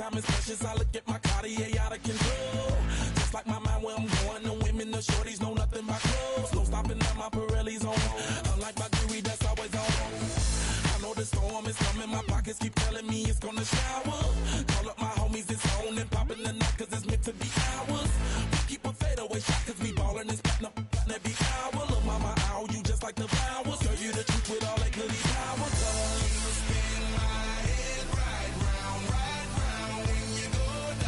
Time is precious, I look at my Cartier out of control. Just like my mind where I'm going, the women, the shorties know nothing but clothes. No stopping at my Pirelli's on. Unlike my jewelry that's always on. I know the storm is coming, my pockets keep telling me it's gonna shower. Call up my homies, it's on and popping the night cause it's meant to be ours. We keep a fadeaway shot cause we ballin' and spittin' up every hour. Look mama, ow, you just like the flowers. Girl, you the truth with all that goody power. You spin my head right round, right round when you go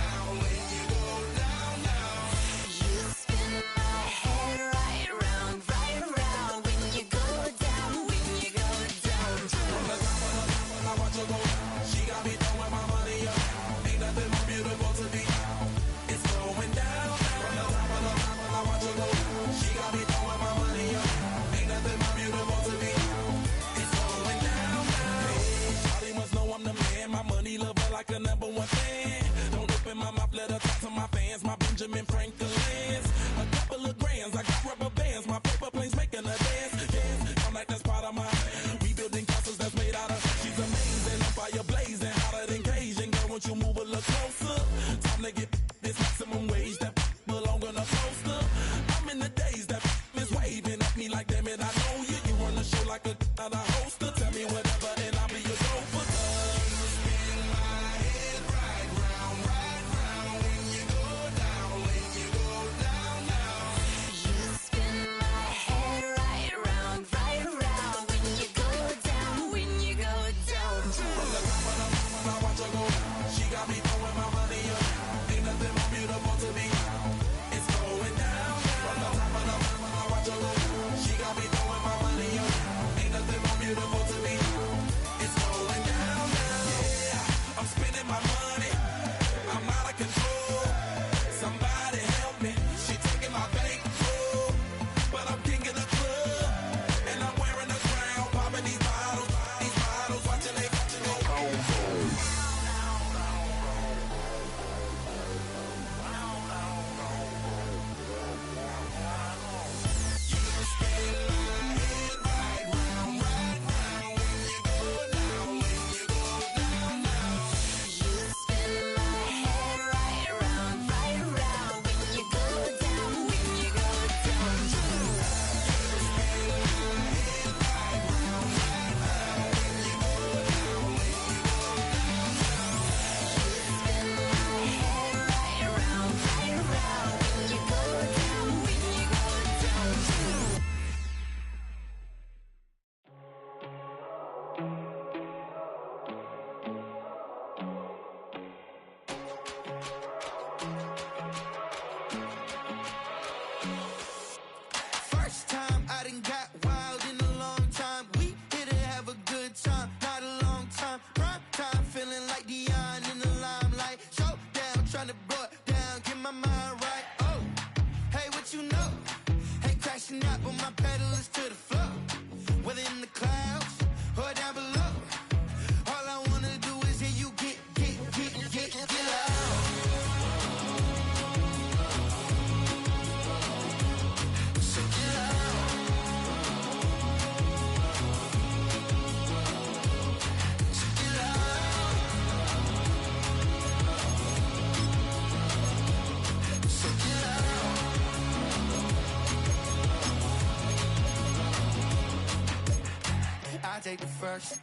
Take the first,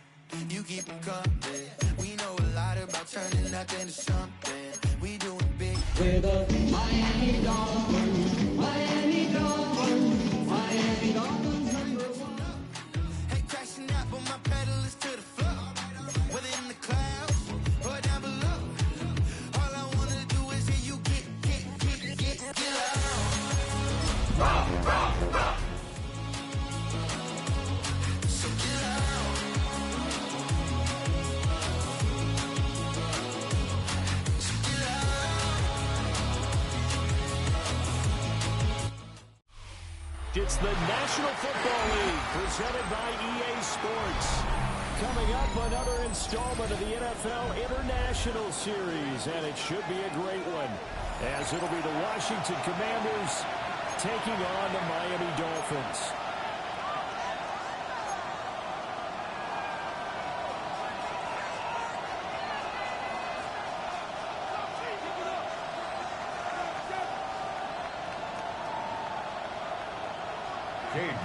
you keep them coming. We know a lot about turning nothing to something. We doing big. We're the Miami Dolphins, Miami Dolphins, Miami Dolphins #1. Hey, crashing out, but my pedal is to the floor. Whether in the clouds or down below, all I wanna do is hear you get out. Rock, rock, rock. It's the National Football League presented by EA Sports. Coming up, another installment of the NFL International Series, and it should be a great one, as it'll be the Washington Commanders taking on the Miami Dolphins.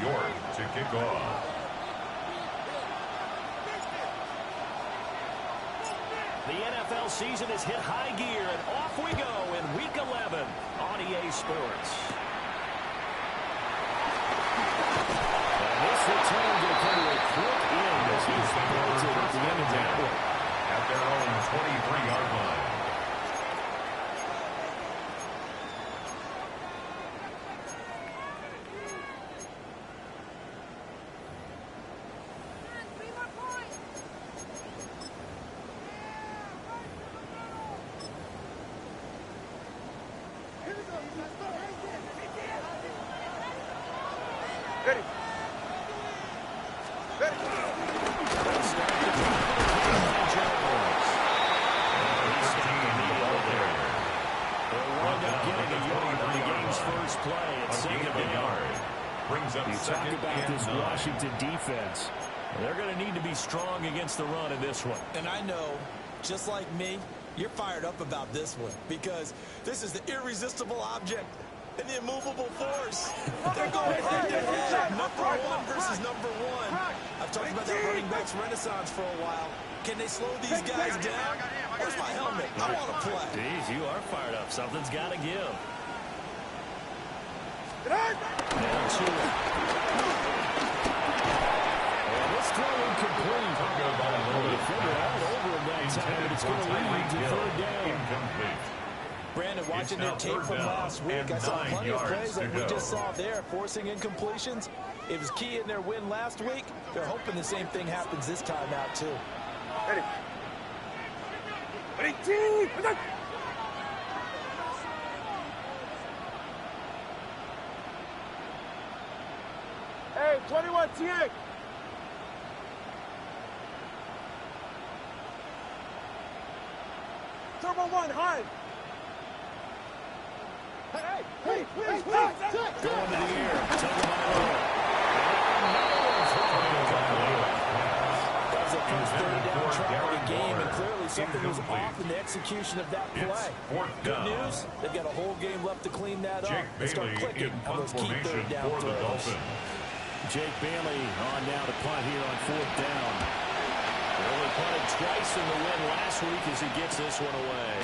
York to kick off. The NFL season has hit high gear, and off we go in Week 11 on EA Sports. And this return will come to a quick end as he's bolted at the end of that one. At their own 23-yard line. Defense. They're going to need to be strong against the run in this one. And I know, just like me, you're fired up about this one because this is the irresistible object, an immovable force. They're going head to head, number one versus number one. I've talked about that running backs renaissance for a while. Can they slow these guys down? Where's my helmet? I want to play. Geez, you are fired up. Something's got to give. Now to it. And this throw incomplete. They figure out over him that time, but it's going to lead to third down. Incomplete. Brandon, watching their tape from last week, I saw plenty of plays like we just saw there, forcing incompletions. It was key in their win last week. They're hoping the same thing happens this time out, too. Ready. Ready, team. Hey, 21, TA. Turbo 1, high. Hey. Going to the air. Take him out. That was the first third down try of the game, and clearly something was off in the execution of that play. Good news, they've got a whole game left to clean that up and start clicking on those key third down throws. Jake Bailey on now to punt here on fourth down. He only punted twice in the win last week as he gets this one away.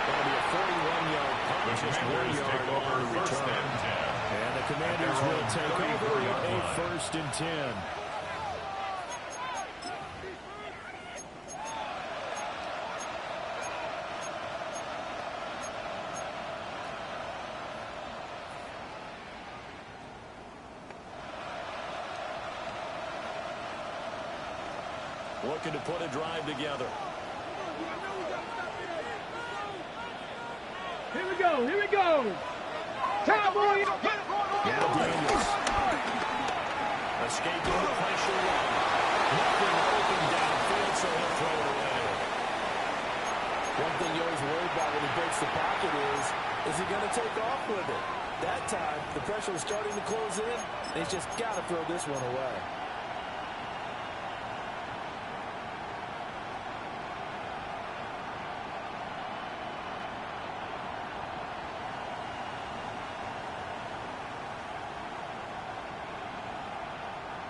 That'll be a 41-yard punt, just 1 yard over the return. And the Commanders will take over a first and 10. Looking to put a drive together. Here we go. Cowboy. Now Daniels. Escaping the pressure run. Nothing open downfield, so he'll throw it away. One thing you always worry about when he breaks the pocket is he going to take off with it? That time, the pressure was starting to close in, and he's just got to throw this one away.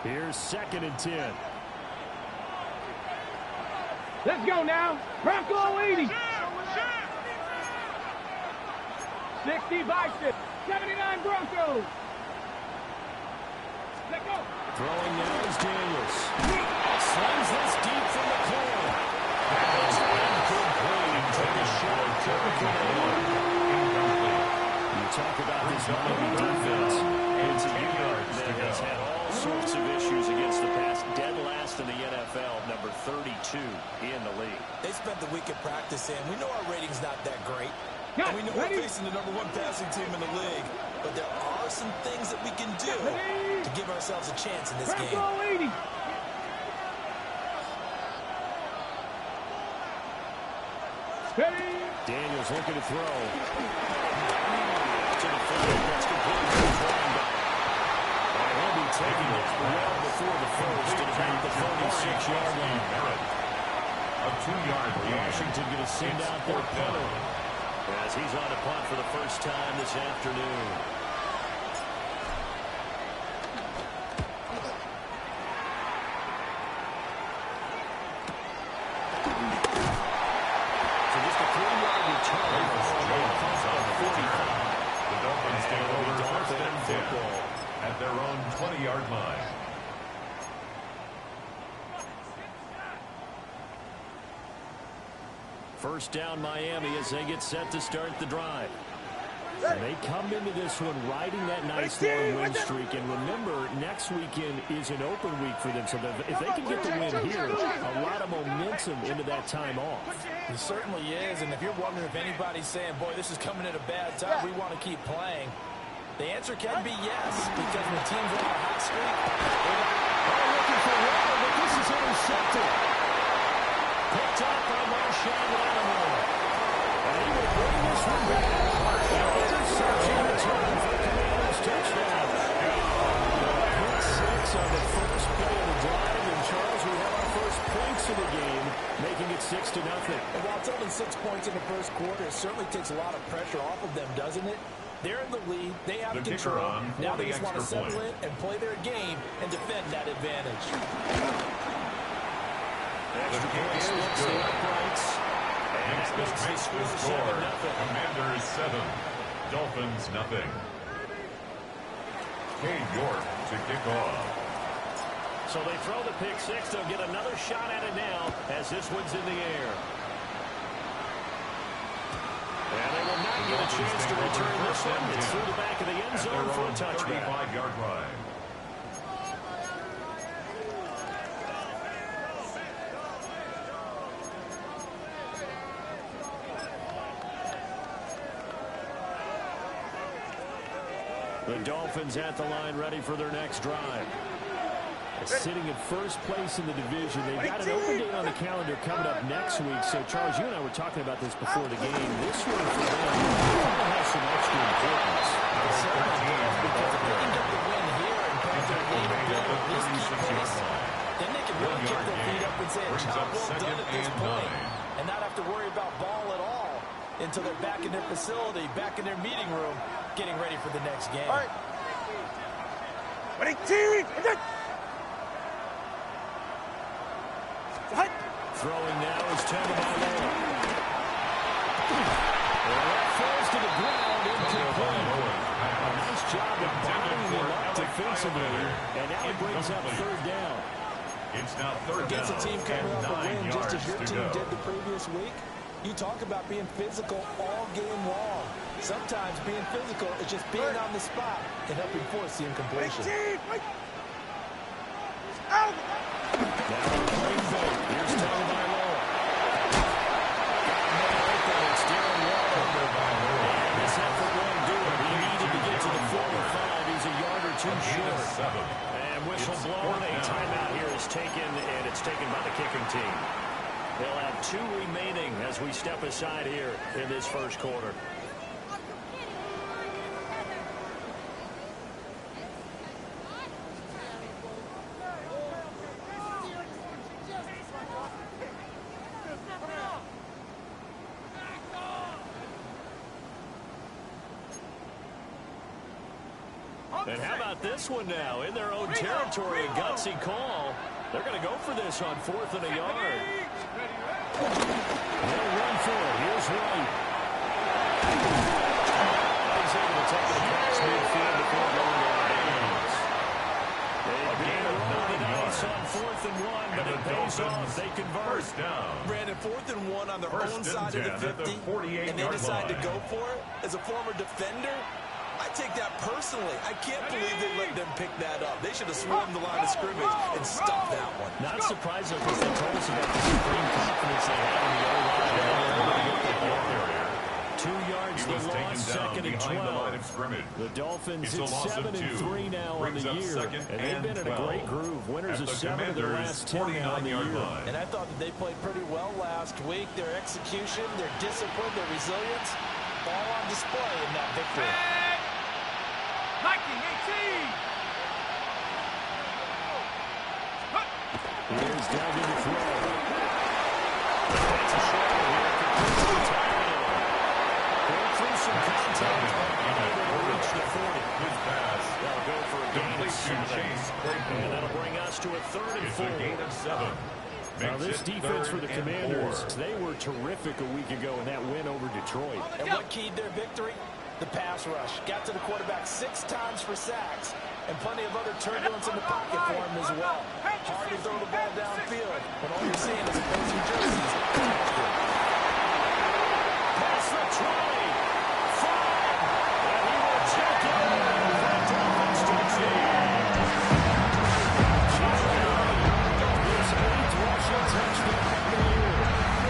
Here's second and 10. Let's go now. Bronco 80. 60 Bison. 79 Broncos. Let's go. Throwing now is Daniels. Slings this deep from the corner. That's incomplete. Take a shot. You talk about this Miami defense. It's a unit that has had all sorts of issues against the pass. Dead last in the NFL, number 32 in the league. They spent the week of practice in. We know our rating's not that great. And we know we're facing the number 1 passing team in the league. But there are some things that we can do to give ourselves a chance in this game. Bronco 80. Daniels looking to throw. To the field. That's complete to his running back. And he'll be taking it well before the first at about the 46-yard line. A 2-yard gain. Washington going to send out their punter as he's on a punt for the first time this afternoon. So just a 3-yard return. The Dolphins take over first and 10 at their own 20-yard line. First down Miami as they get set to start the drive. And they come into this one riding that nice long win streak. And remember, next weekend is an open week for them. So if they can get the win here, a lot of momentum into that time off. It certainly is. And if you're wondering if anybody's saying, boy, this is coming at a bad time, we want to keep playing, the answer can be yes. Because when teams are on a hot streak, they're looking for water, but this is intercepted. Picked up by Marshawn Lattimore. And he will bring this one back. Interception return for Commanders touchdown. Pick 6 on the first play of the drive. And Charles, we have our first points of the game, making it 6-0. And while it's only 6 points in the first quarter, it certainly takes a lot of pressure off of them, doesn't it? They're in the lead. They have control. Now they just want to settle in and play their game and defend that advantage. Extra point splits the uprights. And that makes the score 7-0. Commanders 7, Dolphins nothing. Cade York to kick off. So they throw the pick six. They'll get another shot at it now as this one's in the air. And they will not get a chance to return this one. It's through the back of the end zone for a touchback. 35-yard line. The Dolphins at the line ready for their next drive. Sitting in first place in the division. They've got an open date on the calendar coming up next week. So, Charles, you and I were talking about this before the game. This one for them has some extra importance. Because if they can get the win here and put their lead a bit, at least keep pace, then they can really kick their feet up and say, a job well done at this point, and not have to worry about ball at all until they're back in their facility, back in their meeting room, getting ready for the next game. All right. Ready, team! Throwing now is Tagovailoa. That falls to the ground incomplete. Nice job of bombing him up defensively, and now he brings up third down. It's now third down Against a team coming and off a 9 win just as your yards team to go. did the previous week. You talk about being physical all game long. Sometimes being physical is just being on the spot and helping force the incompletion. Now on plain vote, here's Tagovailoa. It's Darren Waller. And this effort won't do it. He needed to get to the 45. He's a yard or two short. And whistle blown. A timeout here is taken, and it's taken by the kicking team. They'll have 2 remaining as we step aside here in this first quarter. And how about this one now? In their own territory, a gutsy call. They're going to go for this on 4th and a yard. They'll run for it. Here's White. He's able to take it across midfield before going out of bounds. They've been rolling the dice on 4th and 1, but it pays off. They convert. Brandon, 4th and 1 on their own side of the 50, and they decide to go for it. As a former defender, I take that personally. I can't believe they let them pick that up. They should have swarmed the line of scrimmage and stopped that one. Not surprising because they told us about the supreme confidence they have in the O-line. 2 yards the loss, 2nd and 12. The Dolphins at 7-3 now on the year, and they've been in a great groove. Winners of 7 of their last 10 now on the year. And I thought that they played pretty well last week. Their execution, their discipline, their resilience, all on display in that victory. Mikey, 18! Here's down to the throw. That's a shot here. Completes the tackle. Going through some contact, but able to reach the 40. Good pass. They'll go for a gain of 7. And that'll bring us to a 3rd and 4. It's a gain of 7. Now this defense for the Commanders, they were terrific a week ago in that win over Detroit. And what keyed their victory? The pass rush. Got to the quarterback 6 times for sacks, and plenty of other turbulence in the pocket for him as well. Hard to throw the ball downfield when all you're seeing is opposing jerseys. Pass the 20. 5. And he will check in. The Dolphins touchdown. His 8th rushing touchdown of the year.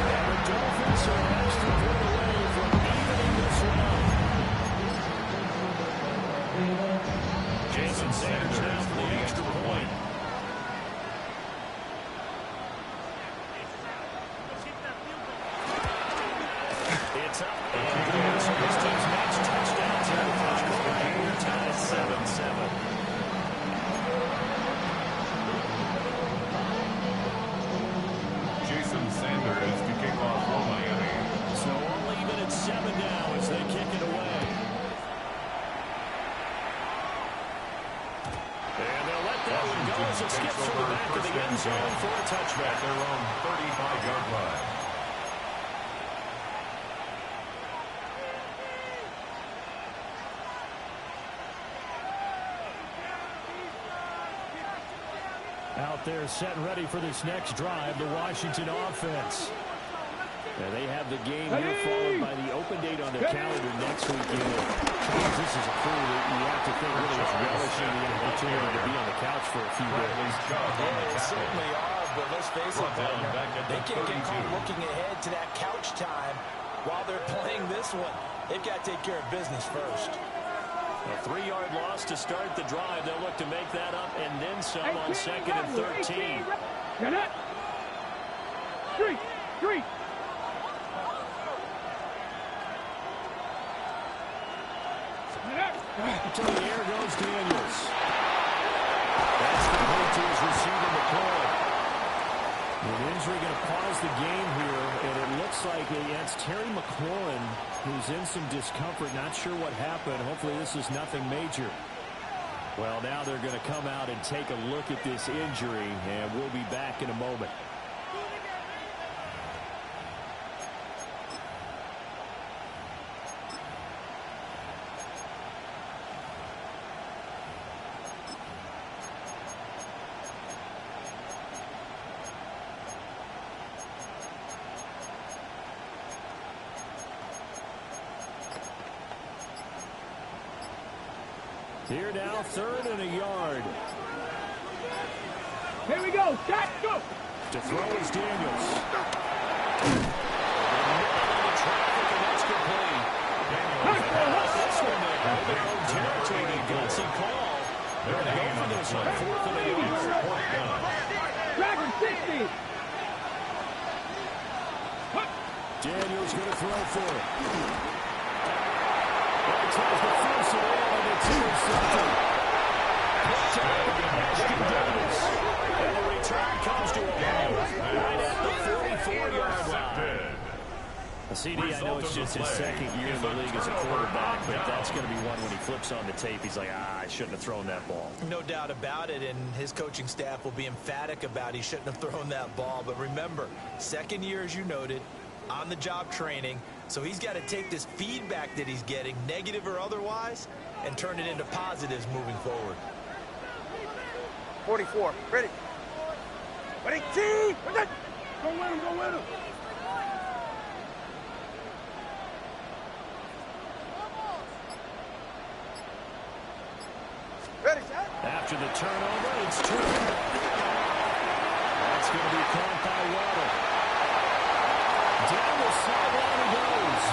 And the Dolphins are an extra point away from evening this one up. Jason Sanders now for the extra point. It's up. And good. So this team's next touchdowns in the first quarter. We're tied 7-7. Jason Sanders to kick off for Miami. So all even at 7 now as they kick it away. it goes. It skips through the back of the end zone for a touchback. At their own 35-yard line. Out there set and ready for this next drive, the Washington offense. Yeah, they have the game here followed by the open date on their calendar next weekend. Charles, this is a crew that you have to think really is relishing the opportunity to be on the couch for a few days. They certainly are, but let's face it, they can't get caught looking ahead to that couch time while they're playing this one. They've got to take care of business first. A 3-yard loss to start the drive. They'll look to make that up and then some on 2nd and 13. Street. To the air goes Daniels. That's complete to his receiver, McCoy. An injury going to pause the game here, and it looks like it's Terry McLaurin who's in some discomfort. Not sure what happened. Hopefully this is nothing major. Well, now they're going to come out and take a look at this injury, and we'll be back in a moment. Here now, 3rd and a yard. Here we go. Shot, go. To throw is Daniels. Traffic, and that's complete. This one they have their own territory. Gutsy call. They're going to go for this on 4th and a yard. Dragon 60. Daniels going to throw for it. He tries to force it in, and it's intercepted. Picked up by Ashton Davis. And the return comes to a right at the 44-yard line. CD, I know it's just his 2nd year in the league as a quarterback, but that's going to be one when he flips on the tape. He's like, I shouldn't have thrown that ball. No doubt about it, and his coaching staff will be emphatic about he shouldn't have thrown that ball. But remember, 2nd year, as you noted, on-the-job training, so he's got to take this feedback that he's getting, negative or otherwise, and turn it into positives moving forward. 44. Ready. Ready, team. Go with him, go with him. Ready, set. After the turnover, it's 2. That's going to be caught by Waddle. Down the sideline he goes.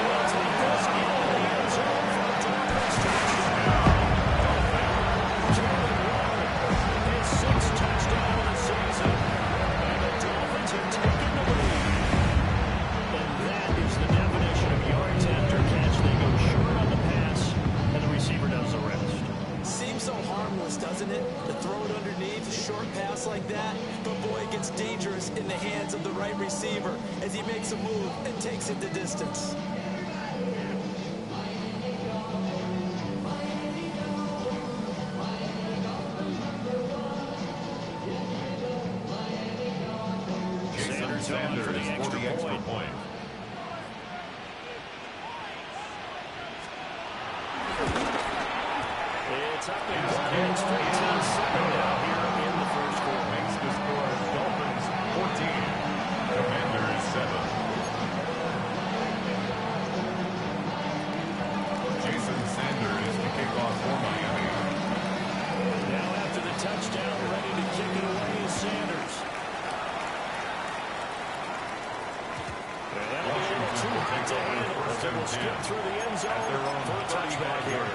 We'll take this in the end zone for a Dolphins touchdown. Jalen Waddle, his 6th touchdown of the season. And the Dolphins have taken the lead. And that is the definition of yards after catch. They go short on the pass, and the receiver does the rest. Seems so harmless, doesn't it? To throw it underneath, a short pass like that. But boy, it gets dangerous in the hands of the right receiver as he makes a move and takes it the distance. Sanders for the extra point. It's up and going straight to the 7 now here in the first quarter. Makes the score Dolphins 14, Commanders 7. Jason Sanders to kick off for Miami. Now after the touchdown, ready to kick it away is Sanders. And that'll be able to handle it. They will skip through the end zone for a touchback here.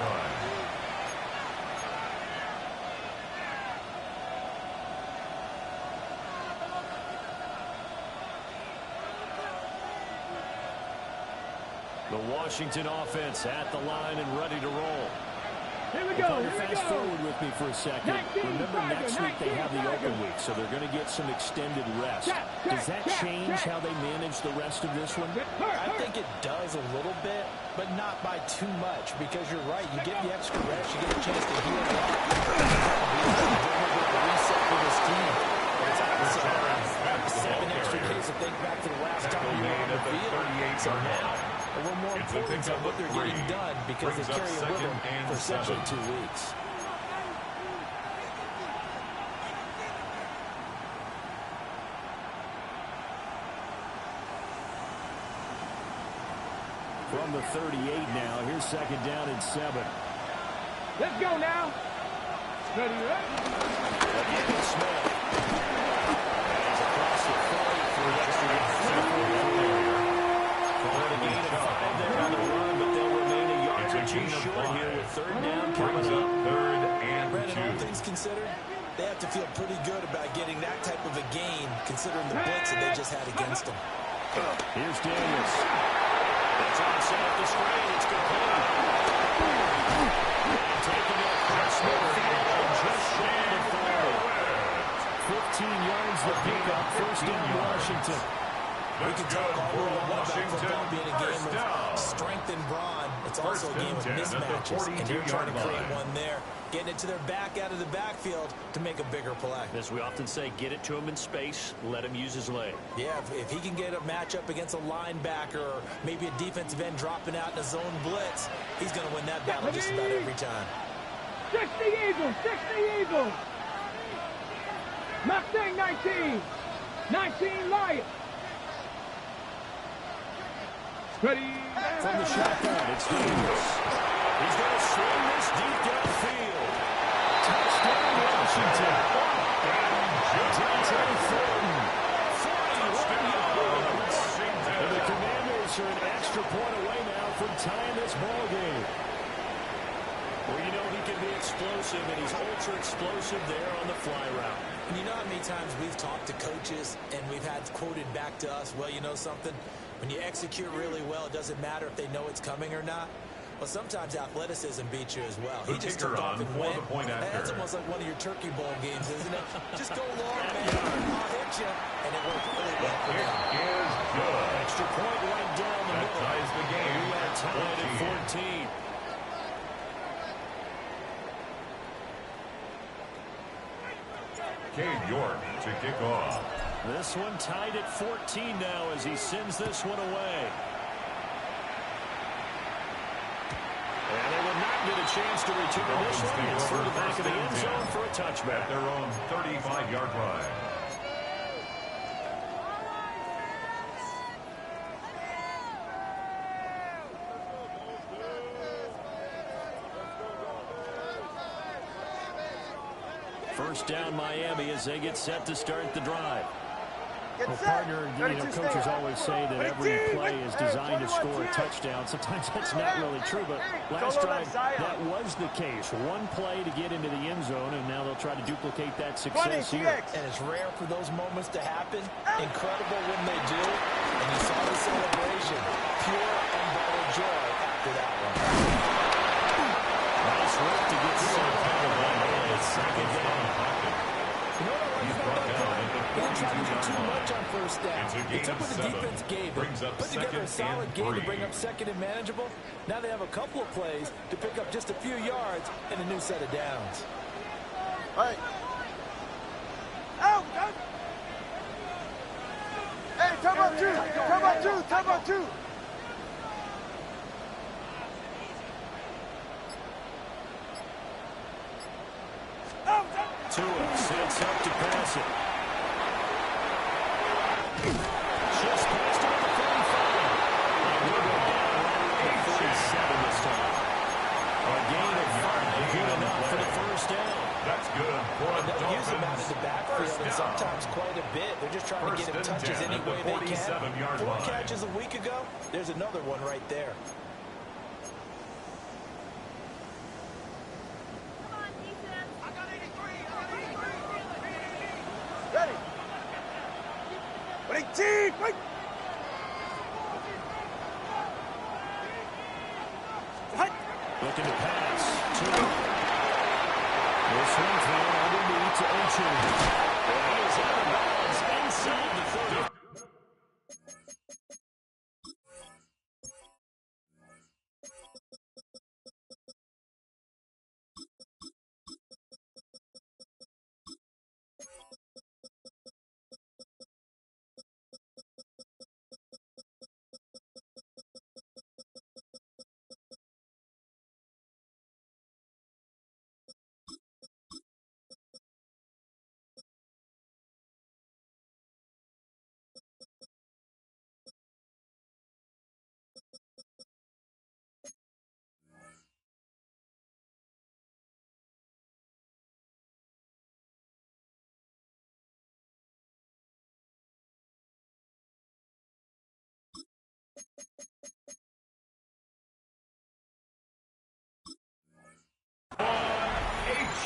The Washington offense at the line and ready to roll. Here we go. Fast forward with me for a second. Remember, next week they have the open week, so they're going to get some extended rest. Does that change how they manage the rest of this one? I think it does a little bit, but not by too much, because you're right. You get the extra rest, you get a chance to heal up. scheme. But it's also 7 extra days to think back to the last time you were on the field. So now, a little more importance on what they're getting done because they carry it with them for essentially 2 weeks. From the 38 now, here's second down and 7. Let's go now. Ready, right? Again, it's Smith. He's across the 40 for an extra Calling a gain of 5 there on the run, but they'll remain a yard or two short here with third down coming up. Third and Brandon, all 2. things considered, they have to feel pretty good about getting that type of a gain considering the blitz that they just had against them. Here's Daniels. That's on set up the screen. It's complete. Taking it across midfield, just shy of 40. 15 yards to pick up. First down, Washington. We can talk all we want about football being a game of strength and brawn. It's also a game of mismatches, and they're trying to create one there, getting it to their back out of the backfield to make a bigger play. As we often say, get it to him in space, let him use his leg. Yeah, if he can get a matchup against a linebacker or maybe a defensive end dropping out in a zone blitz, he's going to win that battle just about every time. 60 Eagles, 60 Eagles. Mustang 19. 19 Lions. Ready. From the shotgun, it's Daniels. He's going to swing this deep downfield. Touchdown, Washington. Jonathan Thornton. 41 yards. And the Commanders are an extra point away now from tying this ball game. Well, you know he can be explosive, and he's ultra explosive there on the fly route. And you know how many times we've talked to coaches and we've had quoted back to us, well, you know something? When you execute really well, it doesn't matter if they know it's coming or not. Well, sometimes athleticism beats you as well. He just took off and went. That's almost like one of your Turkey Bowl games, isn't it? Just go long, man. I'll hit you. And it worked really well for them. Is good. Extra point right down the That middle. ties the game. We are tied at 14. Cade York to kick off. This one tied at 14 now as he sends this one away. And they will not get a chance to return this one. It's through the back of the end zone for a touchback. At their own 35-yard line. First down Miami as they get set to start the drive. Well, partner, coaches always say that every play is designed to score a touchdown. Sometimes that's not really true, but last drive that was the case. One play to get into the end zone, and now they'll try to duplicate that success here. And it's rare for those moments to happen. Incredible when they do. And you saw the celebration. Pure, unbridled joy after that one. Nice work to get second down. You know what I like about that play? He didn't try to do too much on first down. He took what the defense gave them, put together a solid game to bring up second and manageable. Now they have a couple of plays to pick up just a few yards and a new set of downs. Hey. Out. Hey, time out two. Time out two. Time out two. Tua sets up to pass it. Just passed it at the 35. And we'll go down right at the 37 this time. A gain of 5, good enough for the first down. That's good for a They'll use him out of the Dolphins. backfield and sometimes quite a bit. They're just trying to get him touches any way they can. 47-yard 4 line. catches a week ago. There's another one right there. Ready. Ready, team. Wait. Looking to pass. Tua. This one thrown underneath to Ochoa. He is out of bounds inside the 30.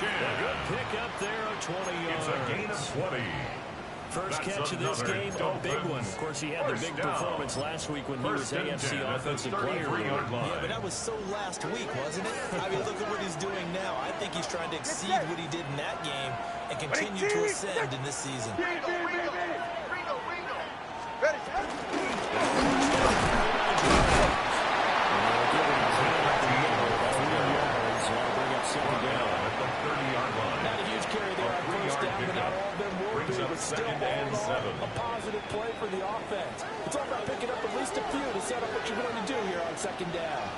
chin. A good pick up there of 20 yards. It's a gain of 20. First catch of this game, a big one. Of course, he had the big performance last week when he was AFC Offensive Player of the Year. Yeah, but that was so last week, wasn't it? I mean, look at what he's doing now. I think he's trying to exceed what he did in that game and continue to ascend in this season. Still a positive play for the offense. It's all about picking up at least a few to set up what you're going to do here on second down.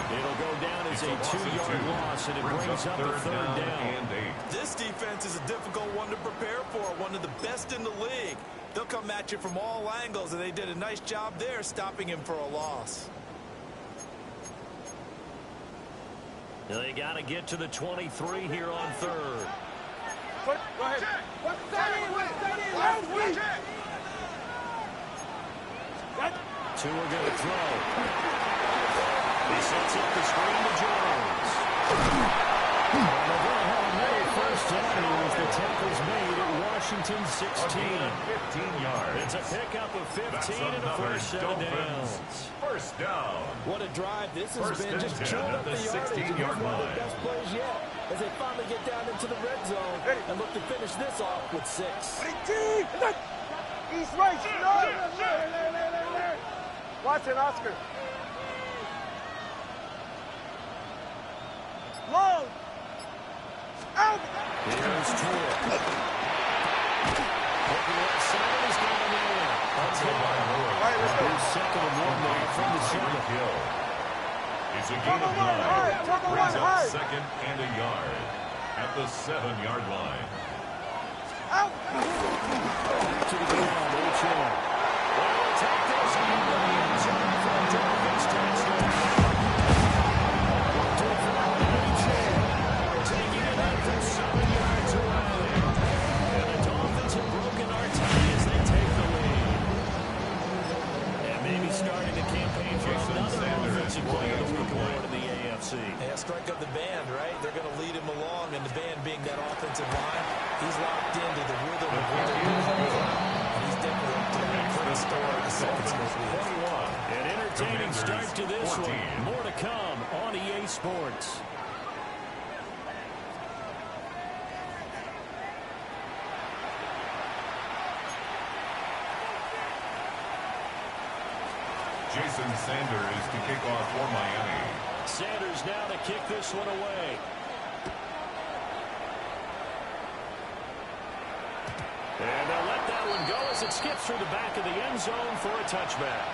It'll go down as a 2-yard loss, and it brings up a third down. This defense is a difficult one to prepare for, one of the best in the league. They'll come at you from all angles, and they did a nice job there stopping him for a loss. They got to get to the 23 here on third. Go ahead. Two are going to throw. He sets up the screen to Jones. And they're going to have another first down as the tackle's made at Washington 16. 15 yards. It's a pickup of 15 and a first set of downs. First down. What a drive this has First been. Just and 10 chewing at up the the yardage. 16-yard One of line. the best plays yet as they finally get down into the red zone and look to finish this off with 6. East right. Watson, Oscar. Low. Out. Here's Tua. Looking left side, he's got him in. That's it. All right, let's go. Here's second and 1 there from the center. It's a gain of 9. Trouble Brings one, up high. second and a yard at the 7-yard line. Out. To the ground, H.R. Well, take this into the end zone for a Dolphins touchdown. To throw H.R. Taking it out from 7 yards away. And the Dolphins have broken our tie as they take the lead. And maybe starting the campaign for another offensive player of the week award in the AFC. Yeah, strike up the band, right? They're going to lead him along, and the band being that offensive line, he's locked into the rhythm of what they're doing. And he's definitely up to that great start the second supposed to be. 21. An entertaining start to this 14. one. More to come on EA Sports. Jason Sanders to kick off for Miami. Sanders now to kick this one away. And they'll let that one go as it skips through the back of the end zone for a touchback.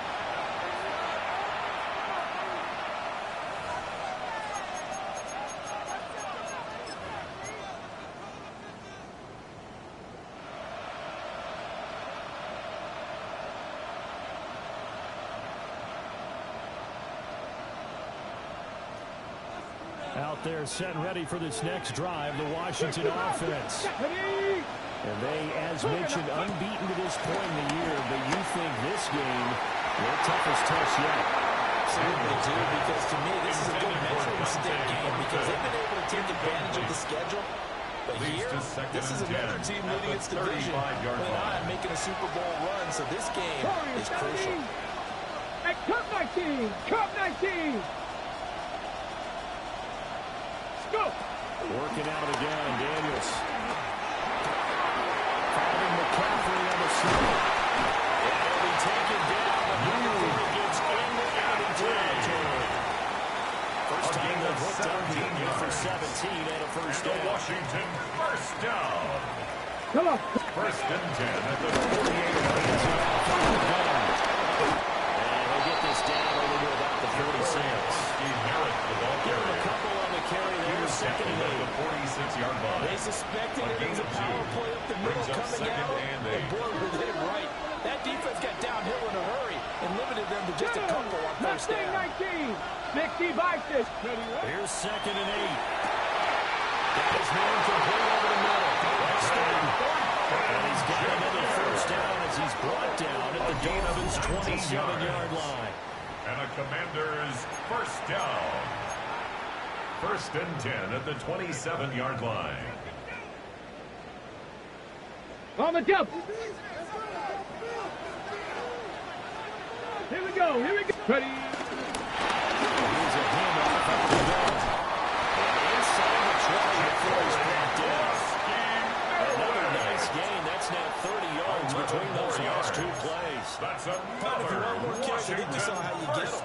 Out there set and ready for this next drive, the Washington offense. And they, as mentioned, unbeaten to this point in the year, but you think this game, their toughest test yet. Certainly do, because to me, this is a good measuring stick game because they've been able to take advantage of the schedule. But here, this is another team leading its division, went on making a Super Bowl run, so this game is crucial. Hey, Cup 19! Cup 19! Go! Working out again, Daniels. Finding McCaffrey on the slope. And he'll be taken down, but McCaffrey gets into enemy territory. First time they've hooked up here for 17 and a first down. Washington first down. Come on. First and 10 at the 48. And they'll get this down over to about the 46. Give him a couple on the carry there, second and 8. The 46-yard line. They suspected it was a power play up the middle coming out, and boy, we hit it right. That defense got downhill in a hurry and limited them to just a couple on first down. 19! 60 Vices! Here's second and 8. Got This man complete over the middle. That's third. And he's got another first down as he's brought down at the Dolphins' 27-yard line. And a Commanders first down. First and 10 at the 27-yard line. On the jump. Here we go. Ready. Here's a handoff up the middle. Inside the 20 before he's brought down. Another nice gain. That's now 30 yards between those last two plays. That's If you want more carries, I think you saw how you get him.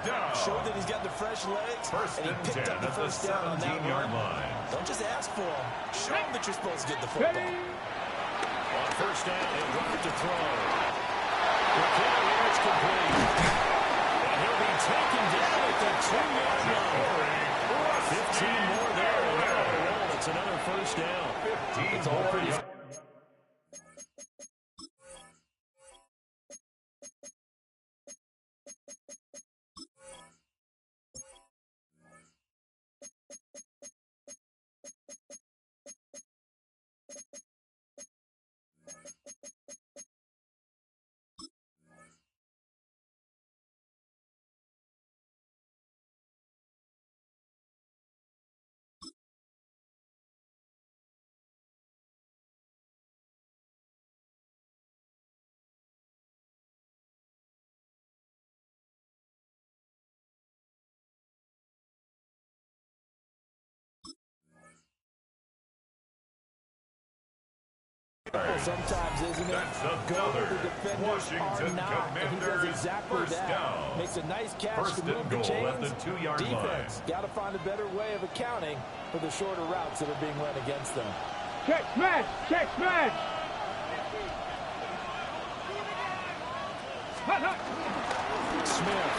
Showed that he's got the fresh legs, and he picked up the first down on that run. Don't just ask for him. Show him that you're supposed to get the football. On first down, he'll run to throw. McKinley, it's complete. And he'll be taken down at the 2-yard line. 15 more there, and they're on a roll. It's another first down. It's all pretty. Sometimes, isn't it? Go where the defenders are not, and he does exactly that. Makes a nice catch to move the chains. Defense got to find a better way of accounting for the shorter routes that are being run against them. Check smash. Smith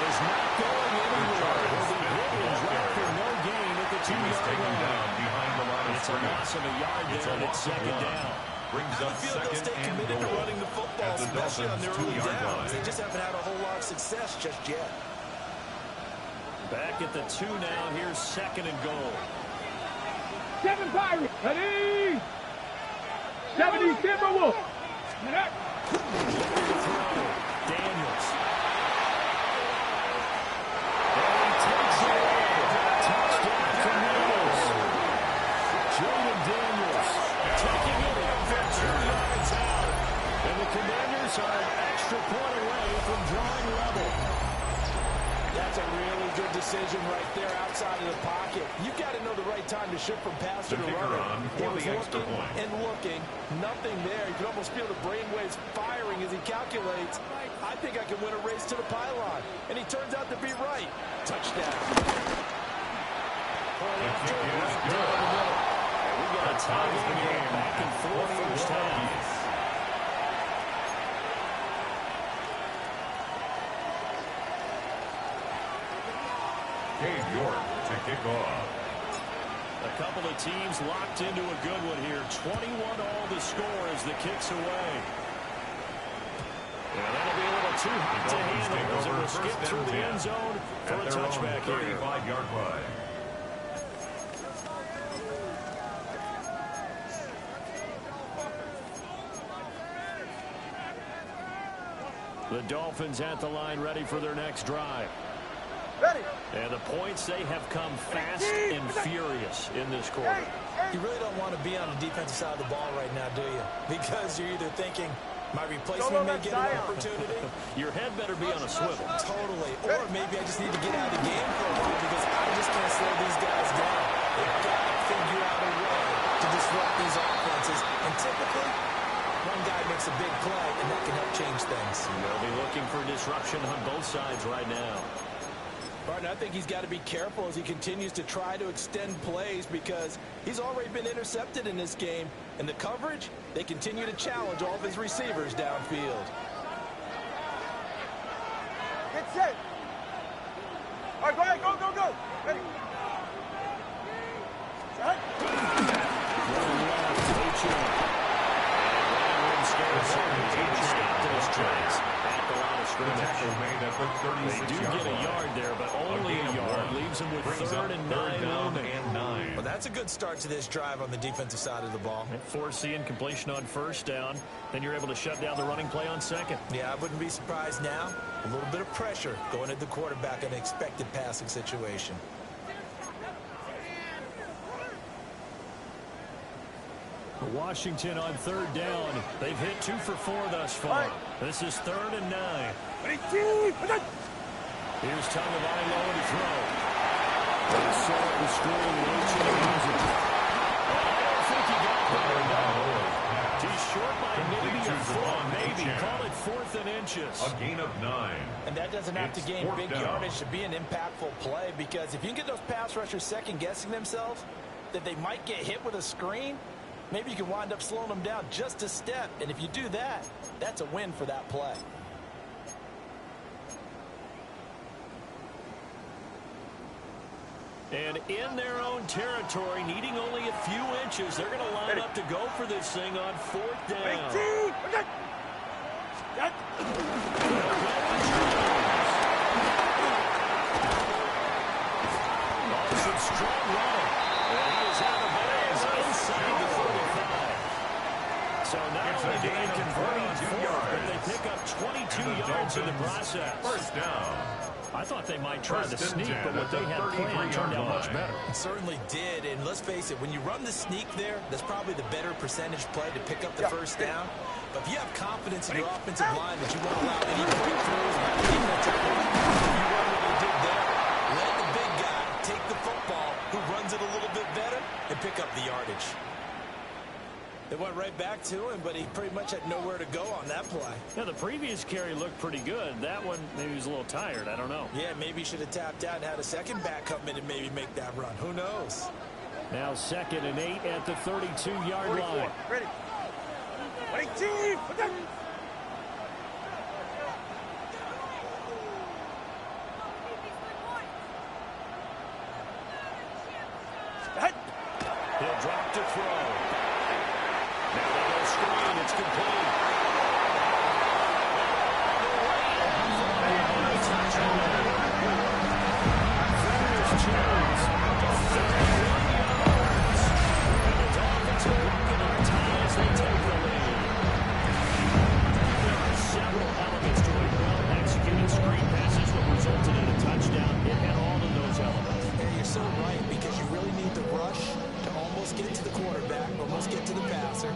is not going anywhere. The hit is right for no gain at the 2-yard line. It's a loss of a yard there, and it's second down. Brings I up feel they'll stay second committed and to goal. running the football, At the especially on their Dolphins' early 2-yard downs. They line. just haven't had a whole lot of success just yet. Back at the 2 now. Here's second and goal. 7 Pirates. Ready. 70 Timberwolves. Daniels. And he takes it away. Touchdown Commanders. Jaden Daniels taking it in for 2 yards out. And the Commanders are an extra point away from drawing level. That's a really good decision right there outside of the pocket. You've got to know the right time to shift from passer to runner. He was looking and looking. Nothing there. You can almost feel the brainwaves firing as he calculates. I think I can win a race to the pylon. And he turns out to be right. Touchdown. We got a tie game here. Back and forth first half. Cade York to kick off. A couple of teams locked into a good one here. 21 all the score as the kick's away. And that'll be a little too hot to handle as it will skip through the end zone for a touchback here. 35-yard line. The Dolphins at the line ready for their next drive. Ready. And the points, they have come fast and furious in this quarter. You really don't want to be on the defensive side of the ball right now, do you? Because you're either thinking, my replacement may get an opportunity. Your head better be on a swivel. Totally. Or maybe I just need to get out of the game for a while because I just can't slow these guys down. They've got to figure out a way to disrupt these offenses. And typically, one guy makes a big play, and that can help change things. They'll be looking for disruption on both sides right now. Martin, I think he's got to be careful as he continues to try to extend plays because he's already been intercepted in this game. And the coverage, they continue to challenge all of his receivers downfield. Get set. All right, go ahead. Go. Ready. Set. Stopped in his tracks at the line of scrimmage. tackle made at the 36-yard line. They do get a yard there, but only a yard. Leaves them with third and 9. Well, that's a good start to this drive on the defensive side of the ball. Foreseeing completion on first down. Then you're able to shut down the running play on second. Yeah, I wouldn't be surprised now. A little bit of pressure going at the quarterback in an expected passing situation. Washington on third down. They've hit 2 for 4 thus far. This is third and 9. Here's Tagovailoa to throw. They saw the screen. I don't think he got there. No. He's short by maybe a foot. Maybe. Call it 4th and inches. A gain of 9. And that doesn't have to gain big yardage to be an impactful play, because if you can get those pass rushers second-guessing themselves that they might get hit with a screen, maybe you can wind up slowing them down just a step. And if you do that, that's a win for that play. And in their own territory, needing only a few inches, they're going to line up to go for this thing on 4th down. Some strong running. And he is out of bounds inside the 45. So not only do they convert on 4th, but they pick up 22 yards in the process. First down. I thought they might try the sneak, but what they had planned turned out much better. It certainly did, and let's face it, when you run the sneak there, that's probably the better percentage play to pick up the first down. But if you have confidence in your offensive line that you won't allow any breakthroughs, you run what they did there. Let the big guy take the football, who runs it a little bit better, and pick up the yardage. They went right back to him, but he pretty much had nowhere to go on that play. Yeah, the previous carry looked pretty good. That one, maybe he was a little tired. I don't know. Yeah, maybe he should have tapped out and had a second back come in and maybe make that run. Who knows? Now 2nd and 8 at the 32-yard line. Ready. 18. He'll drop to throw. Now they go screen. It's complete. Fender's Jones. 31 yards. And the Dolphins are walking our tie as they take the lead. There are several elements to a well-executed screen passes that resulted in a touchdown. It had all of those elements. And you're so right, because you really need to rush to almost get to the quarterback, almost get to the passer.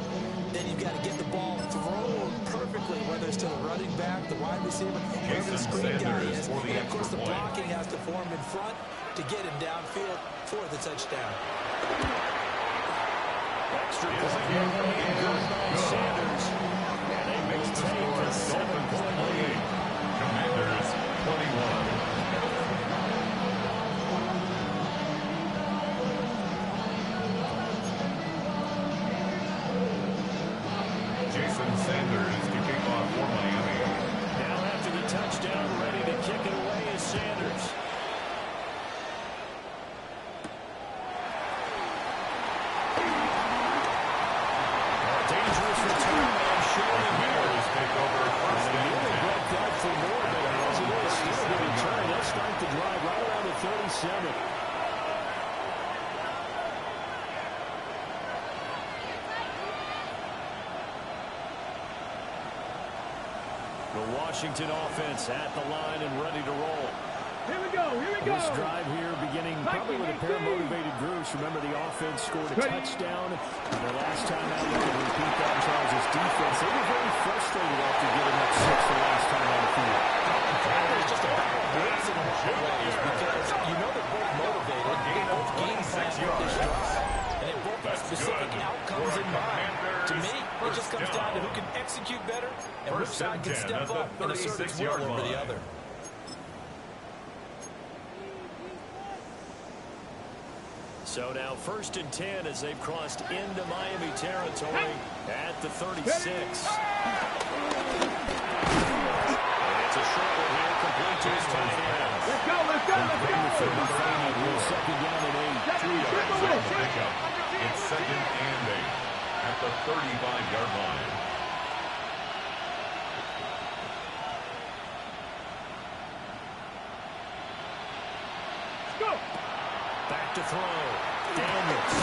Then you've got to get the ball thrown perfectly, whether it's to the running back, the wide receiver, whoever the screen guy is. And, of course, the blocking has to form in front to get him downfield for the touchdown. Extra point by Sanders. And they will take a 7-point lead. Commanders 21. Sanders to kick off for Miami. Now after the touchdown, ready to kick it away is Sanders. Dangerous return man showing here. Take over first And and really 10. broke out for more, but as it is, still a good return. They'll start the drive right around the 37. The Washington offense at the line and ready to roll. Here we go. This drive here beginning probably with a pair of motivated groups. Remember, the offense scored a touchdown. And the last time out, we can repeat that, Charles' defense. They were very frustrated after giving up 6 the last time on the field. There's just a battle blitz in a lot of ways, because you know they're both motivated. They both game plan for this drive. And they both have specific outcomes in mind. To me, it just comes down to who can execute better and which side can step up and assert its will over the other. So now 1st and 10 as they've crossed into Miami territory at the 36. And it's a short one here, complete to his tight end. Let's go. Bring the 35 with 2nd down and 8. 2 yards on the pickup. It's 2nd and 8 at the 35-yard line. Back to throw. Daniels.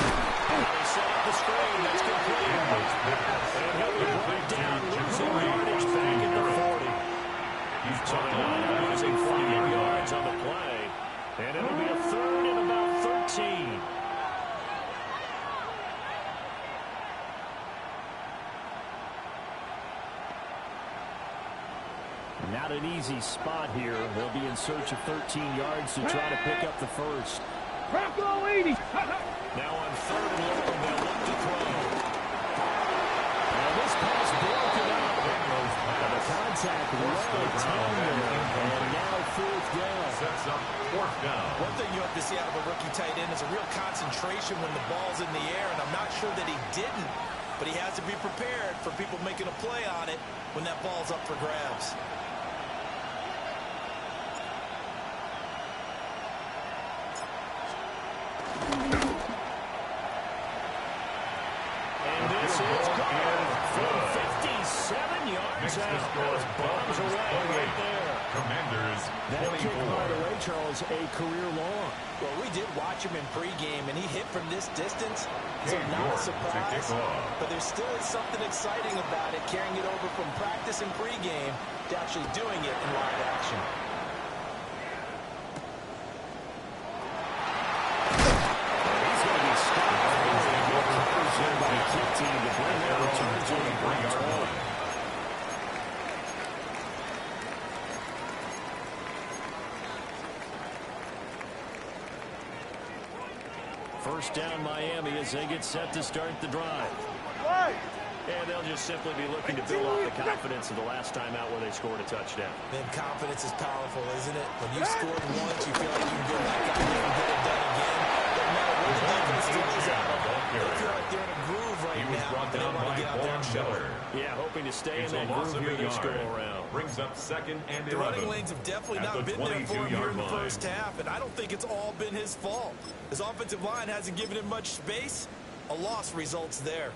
They set up the screen. That's complete. And he'll be brought down, losing yardage back at the 40. So they wind up losing 5 yards on the play. And it'll be a third and about 13. Not an easy spot here. They'll be in search of 13 yards to try to pick up the first. Bronco 80. Now on third and long, they'll look to throw. And this pass broken up. And the contact right down there. And now fourth down. Sets up fourth down. One thing you have to see out of a rookie tight end is a real concentration when the ball's in the air, and I'm not sure that he didn't, but he has to be prepared for people making a play on it when that ball's up for grabs. Bombs away right there. Commanders, that 24. kick, by the way, Charles, a career long. Well, we did watch him in pregame, and he hit from this distance. So not a surprise, but there still is something exciting about it, carrying it over from practice and pregame to actually doing it in live action. He's going to be stopped by the kick team to bring their return to the 3-yard line. First down Miami as they get set to start the drive. And they'll just simply be looking to build off the confidence of the last time out where they scored a touchdown. Man, confidence is powerful, isn't it? When you scored once, you feel like you can go back out there and get it done again. Doesn't matter what the defense throws at them. They feel like they're in a groove right now. They want to get out there and show it. Yeah, hoping to stay in that groove here this go around. Brings up second and 11. The running lanes have definitely not been there for him here in the first half, and I don't think it's all been his fault. His offensive line hasn't given him much space. A loss results there.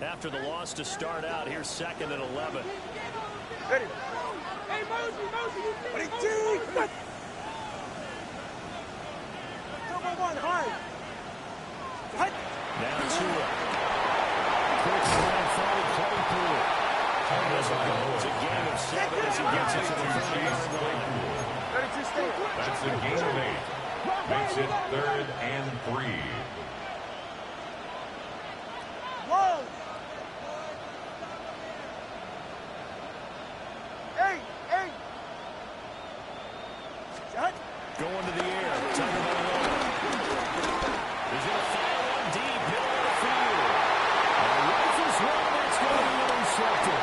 After the loss to start out, here's second and 11. Ready. Hey, Mosey. Double one, high. Now Tua. Quick slant forward, play through it. It's a game of 7 as he gets it to the 30-yard line. That's a gain of 8. Makes it third and 3. Whoa. Hey. Shot. Going to the air. Tucker by Lowe. He's going to fire one deep, middle of the field. And rifles one that's going to be intercepted.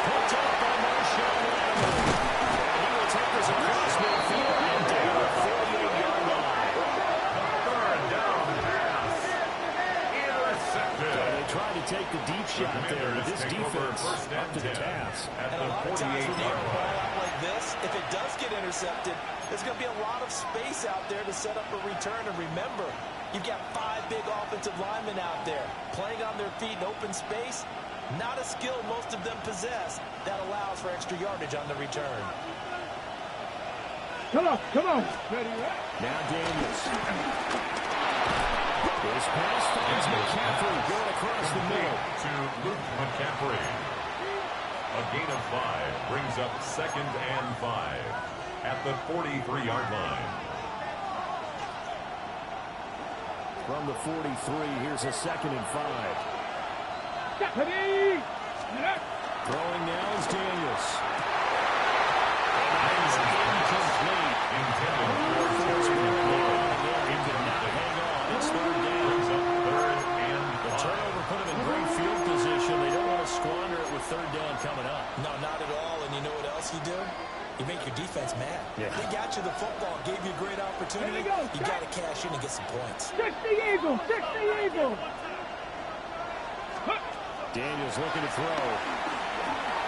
Picked up by Marshawn Lattimore. And he will take us across midfield and down the 48-yard line. Third down pass. Intercepted. So they tried to take the deep shot there, but this defense up to the task. At And a the lot of times when you have a 48-yard ball line. out like this, if it does get intercepted, there's going to be a lot of space out there to set up a return. And remember, you've got 5 big offensive linemen out there playing on their feet in open space. Not a skill most of them possess that allows for extra yardage on the return. Come on. Ready, Now Daniels. His pass finds McCaffrey going across the middle. To Luke McCaffrey. A gain of 5 brings up second and 5 at the 43-yard line. From the 43, here's a second and 5. Ready. Throwing now is Daniels. And that is incomplete. Intended for He could not hang on. It's third down. brings up third and The 5. turnover put him in great field position. They don't want to squander it with third down coming up. No, not at all. And you know what else you do? You make your defense mad. Yeah. They got you the football, gave you a great opportunity. There we go. You got to cash in and get some points. 60 Eagle. Daniels looking to throw.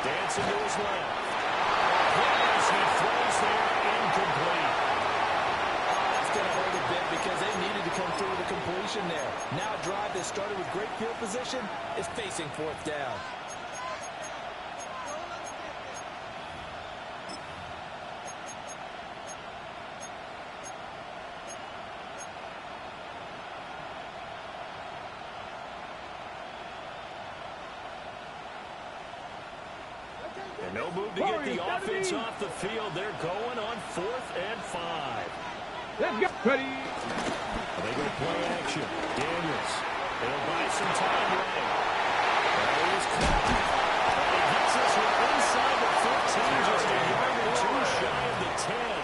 Dancing to his left. Yes, he throws there incomplete. That's going to hurt a bit because they needed to come through with a completion there. Now a drive that started with great field position is facing fourth down. And no move to get the offense off the field. They're going on 4th and 5. Let's go. Ready. They go play action. Daniels. They'll buy some time running. That is caught. And he gets us inside the 15, just a yard or two shy of the 10.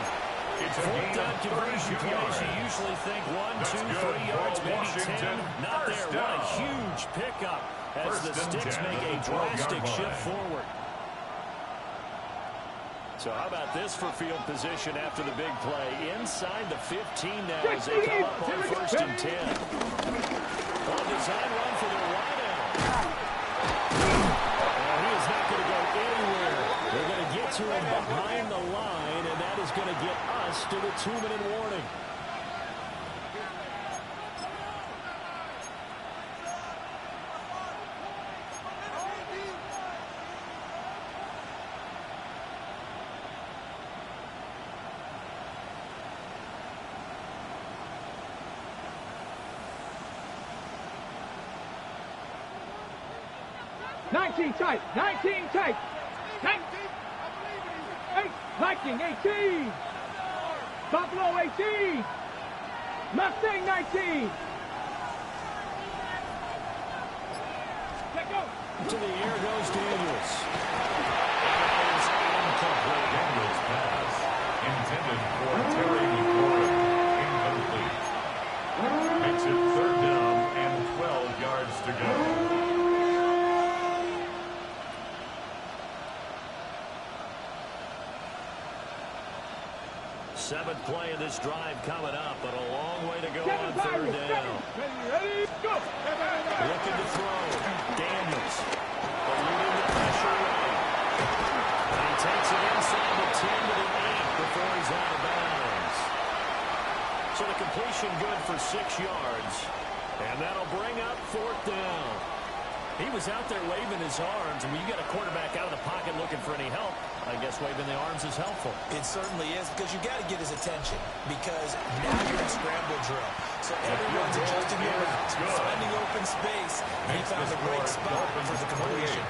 It's 4th down conversion plays. You usually think 1, 2, 3 yards, maybe 10. Not there. What a huge pickup as the Sticks make a drastic shift forward. So how about this for field position after the big play? Inside the 15 now as they come up on 1st and 10. On design run for the wideout. He is not going to go anywhere. They're going to get to him behind the line, and that is going to get us to the 2-minute warning. Tight. 19 tight. 19, 18. Buffalo 18. Mustang 19. Let go. To the air goes Daniels. Daniels pass intended for Terry McLaurin. Incomplete. Makes it 3rd down and 12 yards to go. 7th play of this drive coming up, but a long way to go on 3rd down. Ready, go. Looking to throw. Daniels. Eluding the pressure right. And he takes it inside the 10 to the 8 before he's out of bounds. So the completion good for 6 yards. And that'll bring up 4th down. He was out there waving his arms, and when you get a quarterback out of the pocket looking for any help, I guess waving the arms is helpful. It certainly is, because you got to get his attention, because now you're in scramble drill. So everyone's adjusting their routes, finding open space, and he found the right spot for the completion.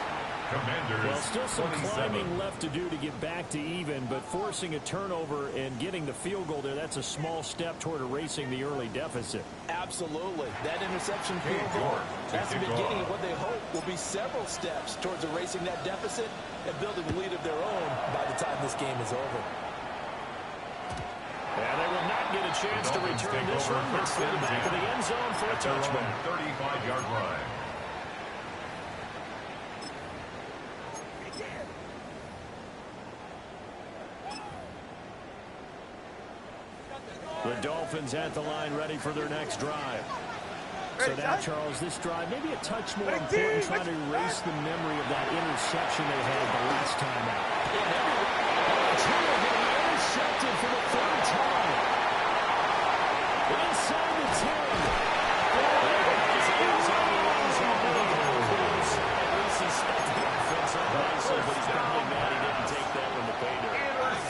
Well, still some climbing left to do to get back to even, but forcing a turnover and getting the field goal there, that's a small step toward erasing the early deficit. Absolutely. That interception field goal, that's the beginning of what they hope will be several steps towards erasing that deficit and building a lead of their own by the time this game is over. And they will not get a chance to return this one. It's to the back of the end zone for a touchback. 35-yard line. The Dolphins at the line ready for their next drive. So now, Charles, this drive maybe a touch more important, trying to erase the memory of that interception they had the last time out. Intercepted for the 3rd time. Inside the 10. But he's probably mad he didn't take that one to pay dirt.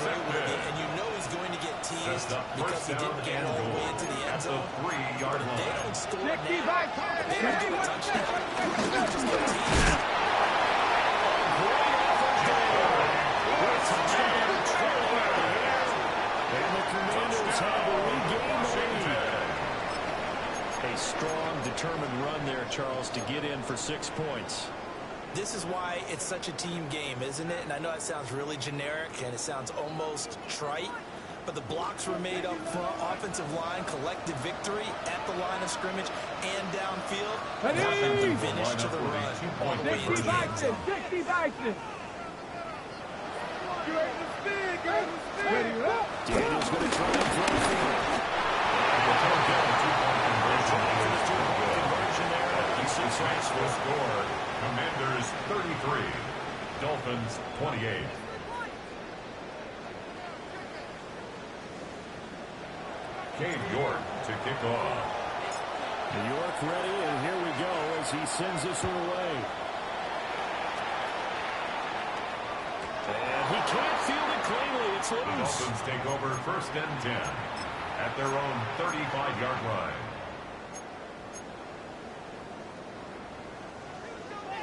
And you know he's going to get teased because he didn't get all the way into the end zone. 3-yard line. They don't score now. They don't get a touchdown. They just get teased. And the Commanders have regained the lead. A strong, determined run there, Charles, to get in for 6 points. This is why it's such a team game, isn't it? And I know it sounds really generic and it sounds almost trite, but the blocks were made up front, offensive line, collective victory at the line of scrimmage and downfield. Nothing to finish to the run all the way into the end zone. 60 Bison. Daniel's going to try and throw the field. Conversion there. He's successful. Score. Commanders 33, Dolphins 28. Cade York to kick off. New York ready, and here we go as he sends this one away. And he can't field it cleanly. It's The loose. Dolphins take over 1st and 10 at their own 35-yard line.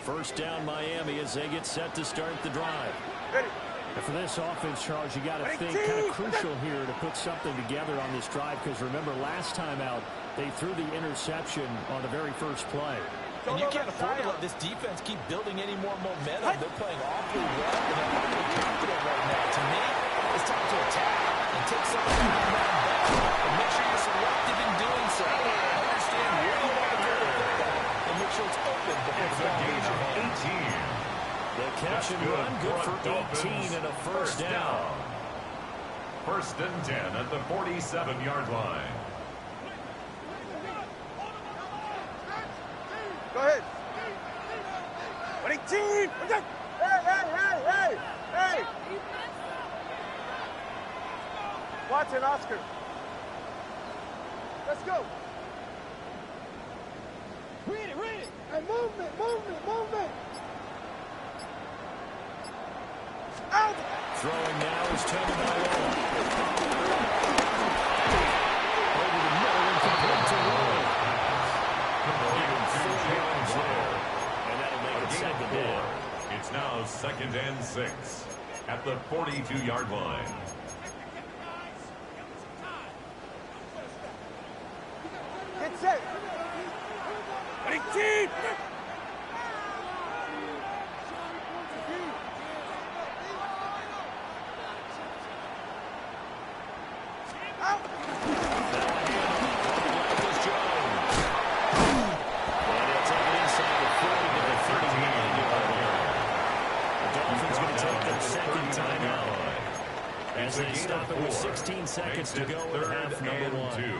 First down Miami as they get set to start the drive. Ready. And for this offense, Charles, you got to think kind of crucial here to put something together on this drive because remember last time out they threw the interception on the very first play. And you can't afford to let this defense keep building any more momentum. They're playing awfully well and they're awfully confident right now. To me, it's time to attack and take some of the ground back. And make sure you're selective in doing so. Understand where you want to throw the football and make sure it's open before the ball leaves your hand. The catch and run, good for 18 and a first down. First and 10 at the 47-yard line. Go ahead. Running team. Hey. Watson, Oscar. Let's go. Read it. Hey, movement. Out. Throwing now is Tagovailoa. Over the middle and complete to Roy. Even 4 yards there. And that'll make it second down. It's now second and 6 at the 42-yard line. Get set. Running team. As they stop it with 16 seconds to go in half number 1.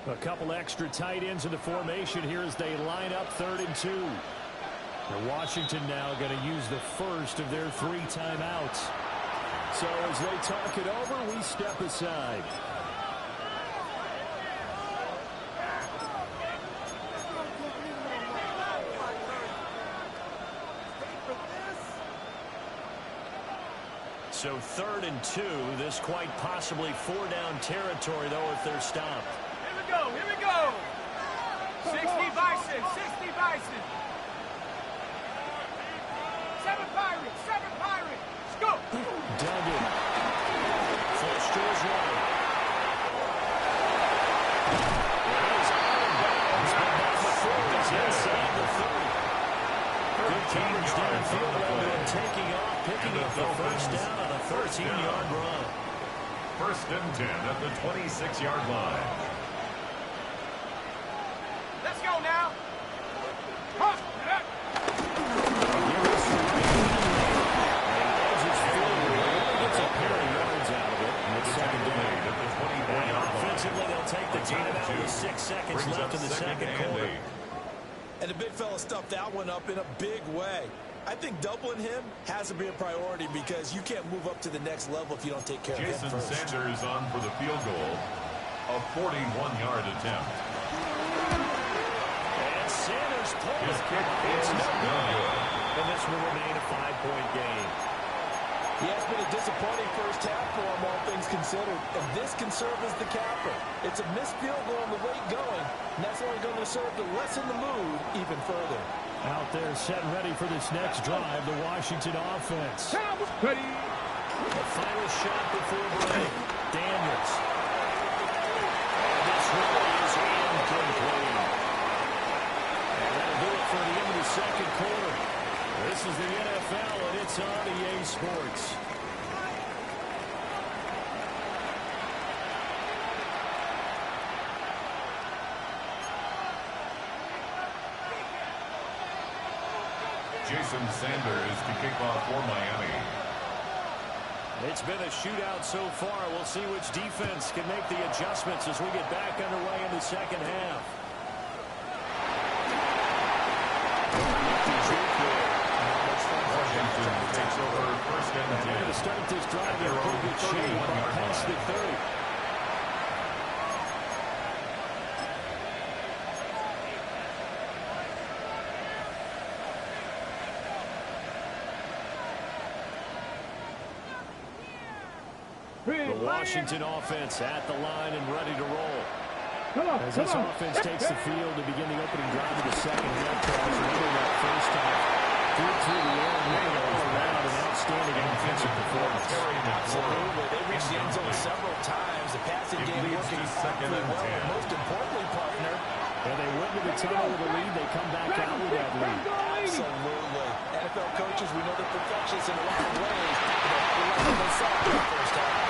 A couple extra tight ends in the formation here as they line up 3rd and 2. Washington now going to use the first of their 3 timeouts. So as they talk it over, we step aside. So 3rd and 2, this quite possibly 4-down territory, though, if they're stopped. Here we go. 60 Bison. 7 Pirates. Let's go. Duggan. Flush to his right. It is out of bounds, but McCoy is inside the 30. Good coverage downfield, and taking off, picking up the first down on a 13-yard run. First and 10 at the 26-yard line. Let's go now. Offensively, they'll take the timeout with 6 seconds left in the second quarter. And the big fella stuffed that one up in a big way. I think doubling him has to be a priority because you can't move up to the next level if you don't take care of him first. Jason Sanders on for the field goal. A 41-yard attempt. And Sanders pulls His kick it's is no good. good. And this will remain a 5-point game. Yeah, it's been a disappointing first half for him, all things considered. And this can serve as the capper. It's a missed field goal on the rate going, and that's only going to serve to lessen the mood even further. Out there set ready for this next drive, the Washington offense. Ready. The final shot before break. Daniels. And this really is incomplete. And that'll do it for the end of the second quarter. This is the NFL, and it's on EA Sports. Jason Sanders to kick off for Miami. It's been a shootout so far. We'll see which defense can make the adjustments as we get back underway in the second half. Washington takes over first and 10. They're going to start this drive in pretty good shape past the 30. The Washington offense at the line and ready to roll. As this offense takes the field to begin the opening drive of the second half, Charles, remember that first half, good through the air and really all around an outstanding offensive performance. Absolutely. They reached the end zone several times. The passing game working second and well. And most importantly, partner, and they went to the tunnel with a lead. They come back out with that lead. Absolutely. NFL coaches, we know they're perfectionists in a lot of ways. But they saw it in the first half.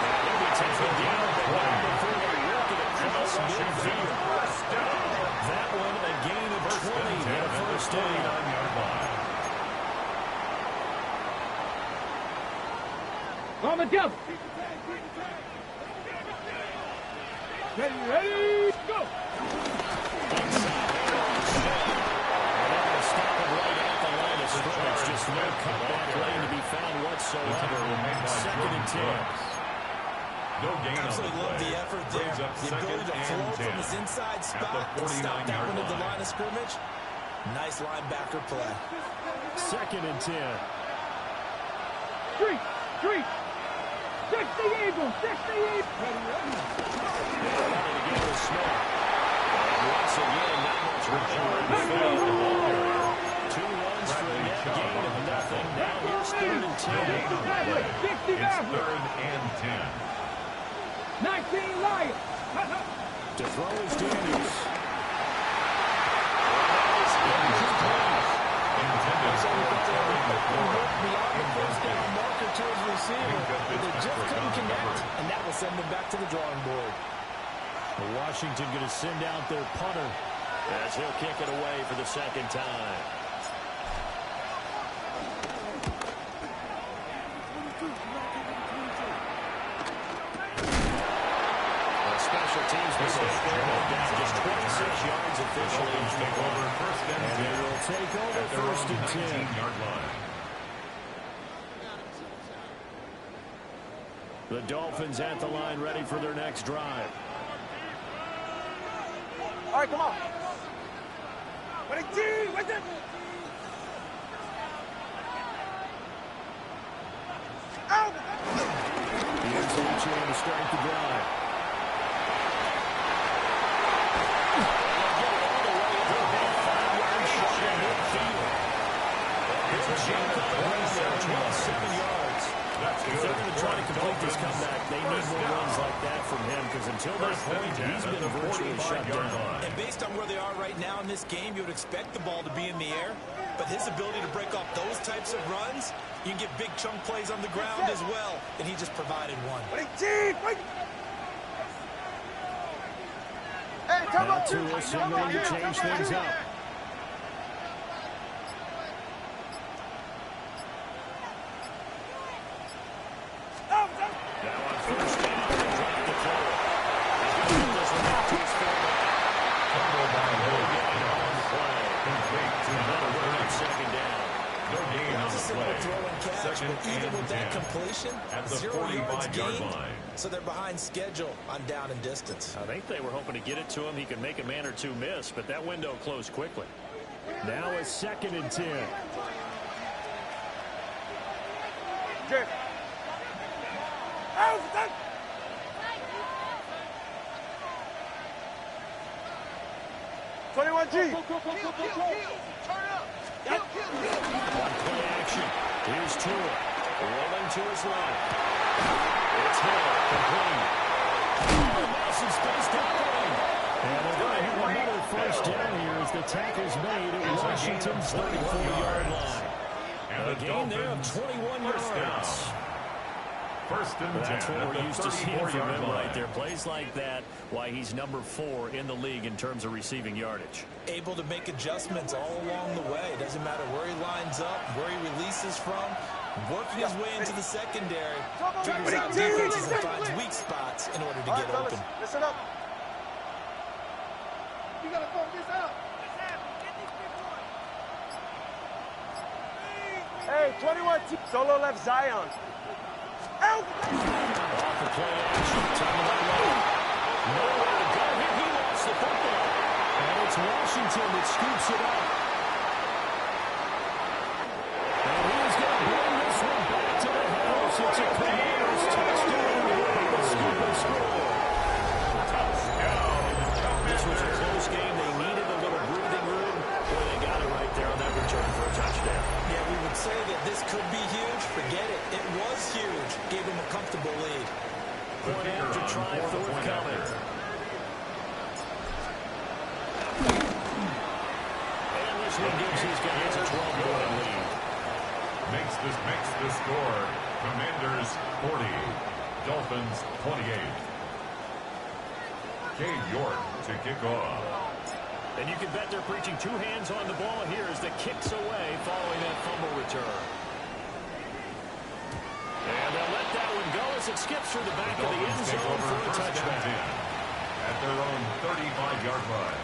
They'll be taking down the ball before they work it across midfield. That one a gain of 20 and a first down. On the jump. Ready, go. Just no cutback lane to be found whatsoever. Second and 10. No gain Absolutely on love the the play. effort there. Brings up The ability to second flow and from 10 his inside at spot the and stop that 49-yard one at the line. line of scrimmage. Nice linebacker play. Second and 10. Street. 60 Eagles. 60 Eagles. Once again, not much running. 2 runs for a net gain of nothing. Now here's third and 10. It's third and 10. 19 Lions. To throw is Daniels. Beyond the first down marker to his receiver, but they just couldn't connect, and that will send them back to the drawing board. Washington going to send out their punter as he'll kick it away for the second time. Special teams mistake there. Just 26 yards officially. And they will take over first and 10. The Dolphins at the line ready for their next drive. All right, come on. What a team! What's it? Out! Here's Lucci to start the drive. If they're going to try to complete this comeback, they need more runs like that from him, because until that point, he's been virtually shut down. And based on where they are right now in this game, you would expect the ball to be in the air. But his ability to break off those types of runs, you can get big chunk plays on the ground as well. And he just provided one. Now Tua signaling to change things up. Even with that completion, at the 45-yard line. So they're behind schedule on down and distance. I think they were hoping to get it to him. He could make a man or two miss, but that window closed quickly. Now it's second and 10. Jerry. Out! 21G. Turn up. On play action. Here's Tua. Rolling to his left. It's Hill. Complete. Massive space to play. And they're going to have another first down here as the tackle's made at Washington's 34-yard line. A gain there of 21 yards. First and 10. That's what we're used to seeing from him right there. line. Plays like that, why he's number 4 in the league in terms of receiving yardage. Able to make adjustments all along the way. Doesn't matter where he lines up, where he releases from. Working his way into the secondary. Figures out defenses and finds weak spots in order to get open. Listen up. You gotta phone this out. Hey, 21 solo left Zion. Out! Off the play action, time of unload. Nowhere to go here. He lost the football. And it's Washington that scoops it up. And he's going to bring this one back to the house. It's a Commanders touchdown. The scoop and score. Touchdown. comfortable lead. Point after try forthcoming. And this one gives these guys a 12-point lead. Makes the score. Commanders 40, Dolphins 28. Cade York to kick off. And you can bet they're preaching two hands on the ball here as the kick's away following that fumble return. And they'll let that one go as it skips through the back of the end zone for a touchdown. At their own 35-yard line.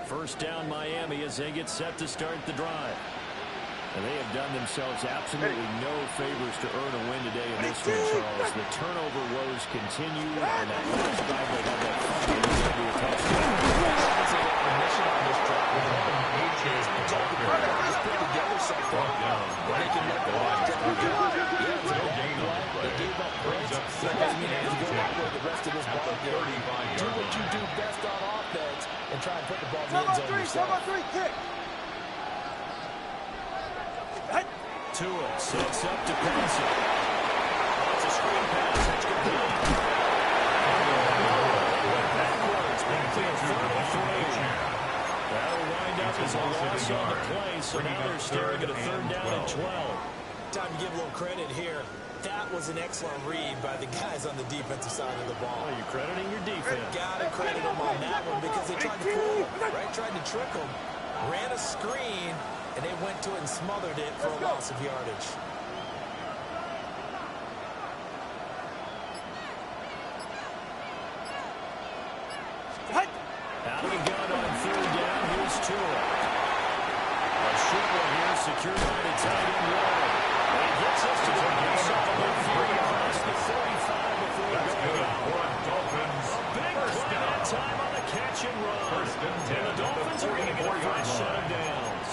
First down Miami as they get set to start the drive. And they have done themselves absolutely no favors to earn a win today in this one, Charles. The turnover woes continue, and that last drive they had that fumble is going to be a touchdown. That's a lot of mission on this drive. He's put together so far. But they can let the last drive go. Yeah, it's a bad play. They gave up points. Doesn't mean they have to go that way the rest of this ball game. Do what you do best on offense and try and put the ball in the end zone yourself. Kick. Tua sets up to pass it. It's a screen pass. That's going to be backwards. Complete third and 3. That'll wind up as a loss on the play, so now they're staring at a third down and 12. Time to give a little credit here. That was an excellent read by the guys on the defensive side of the ball. Well, you're crediting your defense. Got to credit them on that one because they tried to fool them, right? Tried to trick them. Ran a screen, and they went to it and smothered it for a loss of yardage. Out of the gun on third down, here's Tua. A short one here, secured by the tight end Ward. And he gets us to the inside of the 3 across the 35 before That's going good out. for Dolphins. Big play that time on the catch and run. First and 10 And the Dolphins are going to get a fresh set of downs.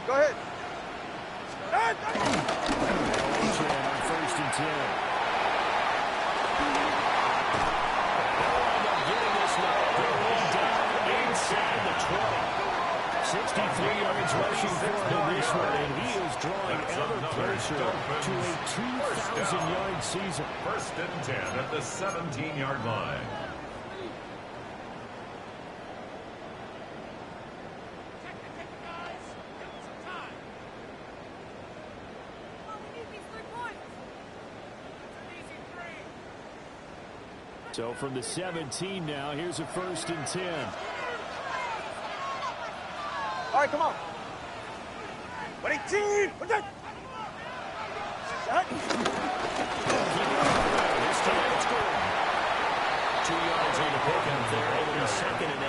Go ahead. On first and 10. They'll end up getting this now. They're all down inside the 20. 63 yards rushing for him this one, and he is drawing ever closer to a 2,000-yard season. First and 10 at the 17-yard line. So from the 17 now, here's a first and 10. All right, come on. 18. What's that? Shut. This time it's good. 2 yards on the pickup there. It'll be second and 8.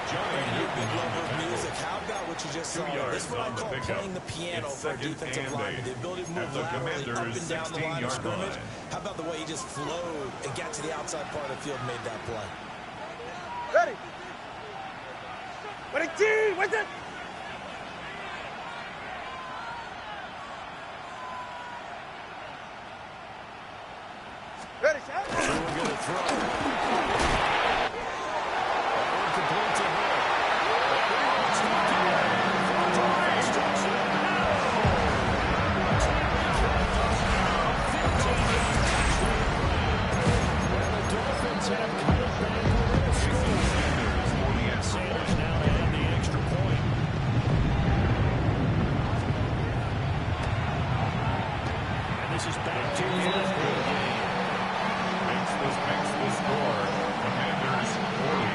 You've been lover of music. How about what you just saw? This is what I call playing the piano for a defensive lineman. The ability to move laterally up and down the line of scrimmage. How about the way he just flowed and got to the outside part of the field and made that play? Ready. 18. What's that? Ready, shot. We're going to throw. Incomplete to him. And the Dolphins have cut it back with a score. Sanders now adding the extra point. And this is back to the Makes the score. Commanders 40,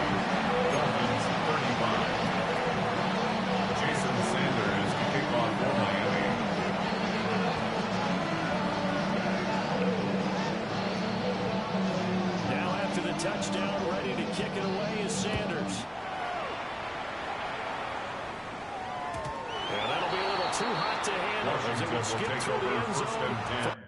Dolphins 35. Jason Sanders to kick off for Miami. Now after the touchdown, ready to kick it away is Sanders. And that'll be a little too hot to handle as it will Washington will skip take through the over end first and zone. 10.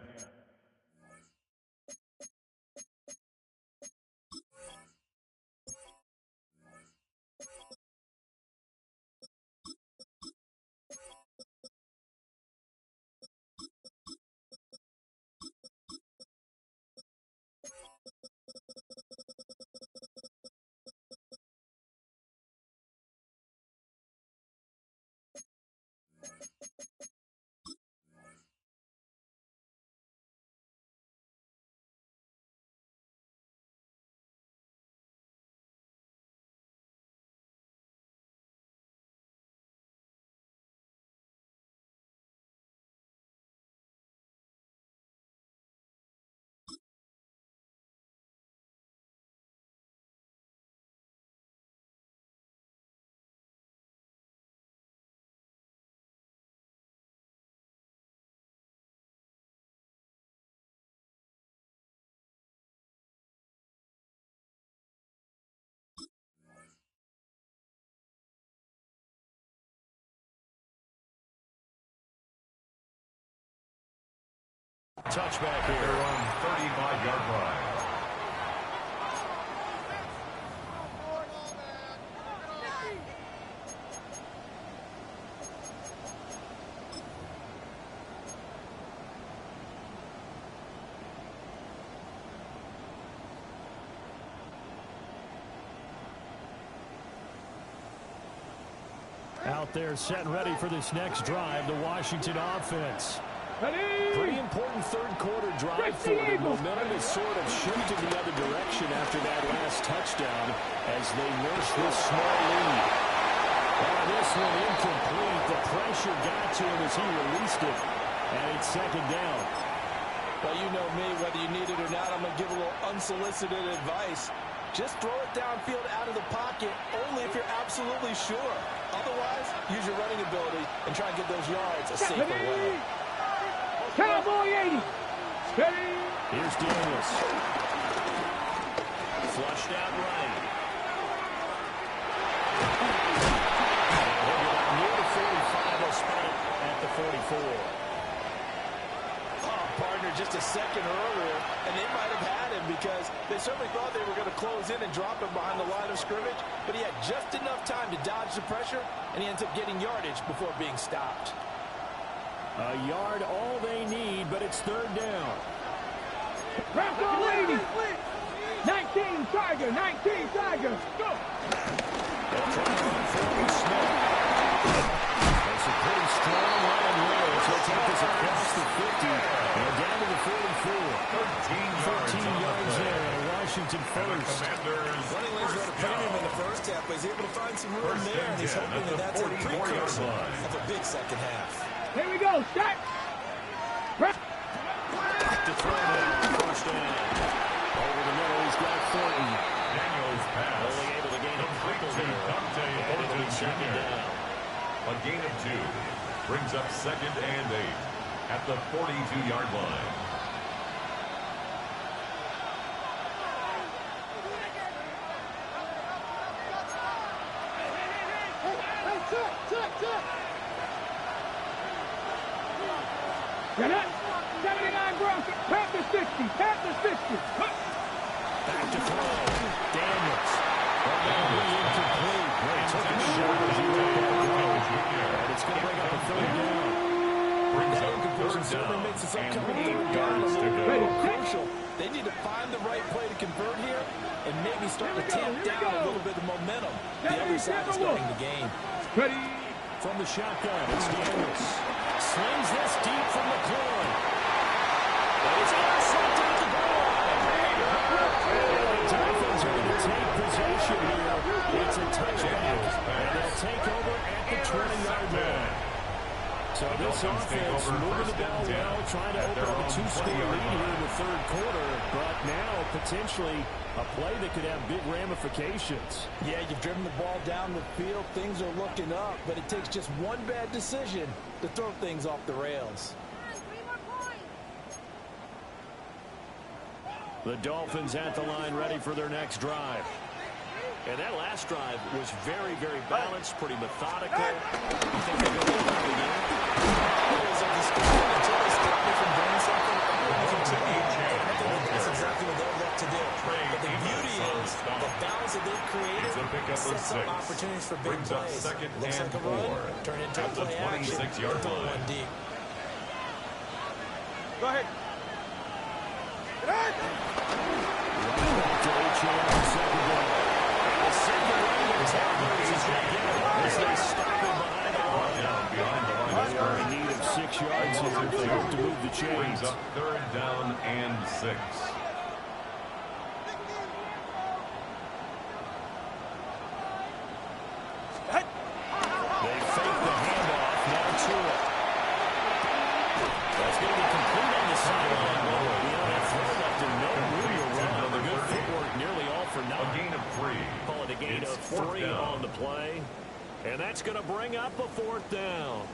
Touchback here. They're on 35-yard line. Out there set and ready for this next drive, the Washington offense. Pretty important third quarter drive for them. Momentum is sort of shifted the other direction after that last touchdown as they nurse this small lead. This one incomplete. The pressure got to him as he released it. And it's second down. Well, you know me, whether you need it or not, I'm going to give a little unsolicited advice. Just throw it downfield out of the pocket, only if you're absolutely sure. Otherwise, use your running ability and try and get those yards a safer way. Cowboy 80. Steady. Here's Daniels. Flushed out right. Near the 45, they'll spot it at the 44. Partner just a second earlier, and they might have had him because they certainly thought they were going to close in and drop him behind the line of scrimmage, but he had just enough time to dodge the pressure, and he ends up getting yardage before being stopped. A yard all they need, but it's third down. Bronco 80. 19 Tiger. 19 Tiger. Go. They'll try to run for Smith. That's a pretty strong line there. So he'll take this across the 50 and down to the 44. 13 yards there at a Washington first. Running lanes were at a premium in the first half, but he's able to find some room there, and he's hoping that that's a precursor of a big second half. Here we go. Start. Back to throw now. First down. Over the middle, he's got Thornton. Daniels pass. Only able to gain a couple there. And it'll be second down. A gain of 2 brings up second and 8 at the 42-yard line. Get it. 79 Bronco. Panthers 50. Panthers 50. Back to throw. Daniels. Incomplete. Took a shot as he took that throw. And it's going to bring up a third down. Brings That up incompletion third certainly down makes this and upcoming 8 third down a yards to little go. bit crucial. They need to find the right play to convert here and maybe start to tamp down a little bit of momentum. The other side is starting the game. Ready. From the shotgun, it's Daniels. Slings this deep from the corner. It's intercepted at the goal line. The Dolphins are going to take possession here. It's a touchback, and they'll take over at the 20-yard line. So this offense moving the ball well, trying to open up a 2-score lead here in the third quarter, but now potentially a play that could have big ramifications. Yeah, you've driven the ball down the field. Things are looking up, but it takes just one bad decision to throw things off the rails. The Dolphins at the line ready for their next drive. And that last drive was very, very balanced, pretty methodical. You think they're going to win the game? Until they stop me from doing something, I think that's exactly what they're left to do. But the beauty is the balance that they've created sets up opportunities for big plays. Looks like a run, turn into a play action, 26-yard throw line. one deep. Go ahead. Right back to H.A. on second down. The second round of tacklers is right there as they stop him behind the line. Behind the line of 6 yards here if they hope to move the chains. Brings up 3rd down and 6. They fake the handoff. Now Tua. That's going to be complete on the sideline. That throw left him no room to run. The good footwork, nearly all for naught. A gain of 3. Call it a gain of 3 on the play. And that's going to bring up a 4th down.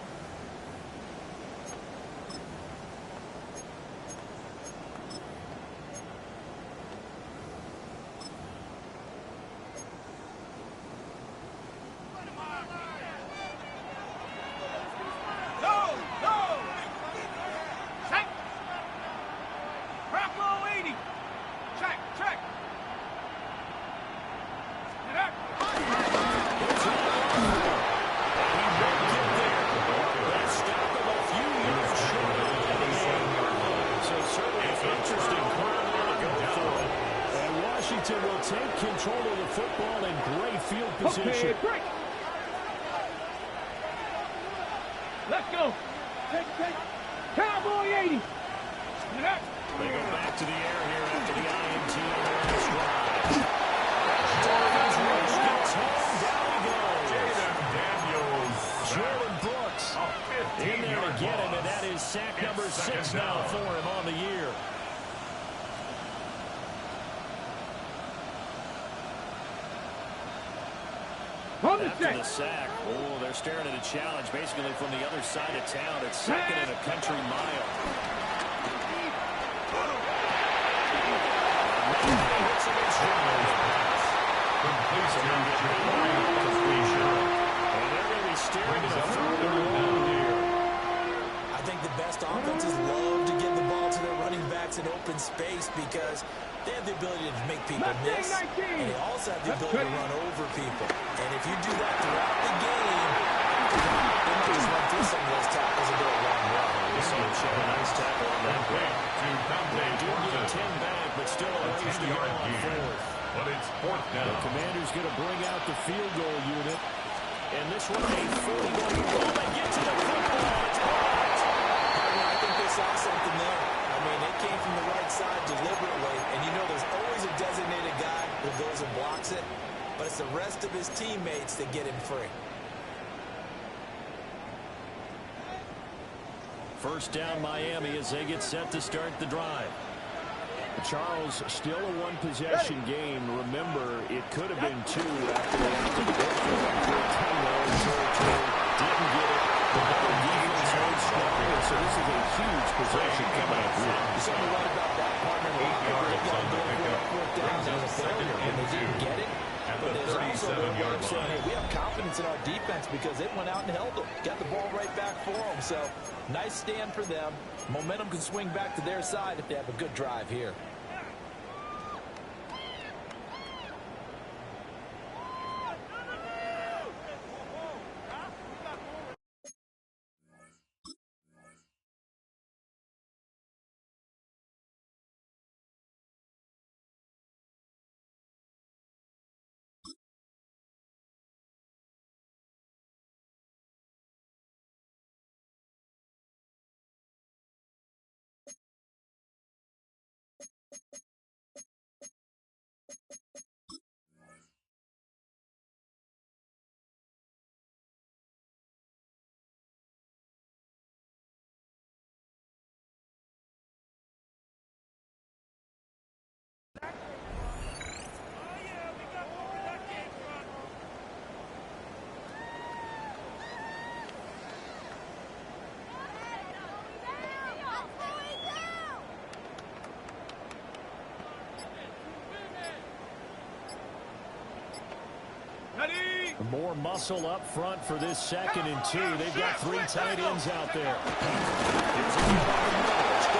Will take control of the football in great field position. Okay, break. Let's go. Take. Cowboy 80. They go back to the air here after the INT on their next drive. Jordan's rush gets home. Down he goes. Jordan Brooks in there to get him, and that is sack number 6 now for him on the year. After the sack, they're staring at a challenge basically from the other side of town. It's 2nd and a country mile. And they're going to be staring at a 3rd and long here. I think the best offenses love to give the ball to their running backs in open space because they have the ability to make people miss, and they also have the ability to run over people. And if you do that throughout the game, they might just run through some of those tackles and go a long run. You saw him show a nice tackle on that play. They do get 10 back, but still a ways to go on 4th. But it's 4th down. The Commanders going to bring out the field goal unit. And this one, a 40-yard goal. They get to the football. It's blocked. I think they saw something there. I mean, it came from the right side deliberately, and you know there's always a designated guy who goes and blocks it, but it's the rest of his teammates that get him free. First down Miami as they get set to start the drive. Charles, still a one-possession game. Remember, it could have been 2 after they opted to go for it. Didn't get it. But the defense holds strong, so this is a huge possession coming up here. You're certainly right about that, partner. 8 yards on the pickup. Brings up 2nd and 2. Get it? At the 37-yard line. Hey, we have confidence in our defense because it went out and held them. Got the ball right back for them. So, nice stand for them. Momentum can swing back to their side if they have a good drive here. More muscle up front for this 2nd and 2. They've got 3 tight ends out there. Here's a deal up the middle. Let's go.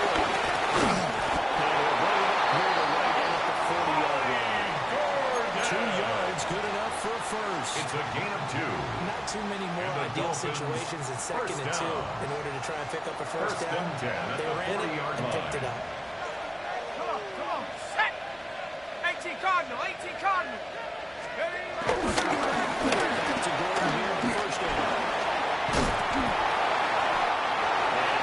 And we're right up here to right in at the 40-yard line. 2 yards, good enough for a first. It's a gain of 2. Not too many more ideal situations in 2nd and 2 in order to try and pick up a first down. They ran it and picked it up. Come on. Set. 18 Cardinal. Back to Gordon here on first down. And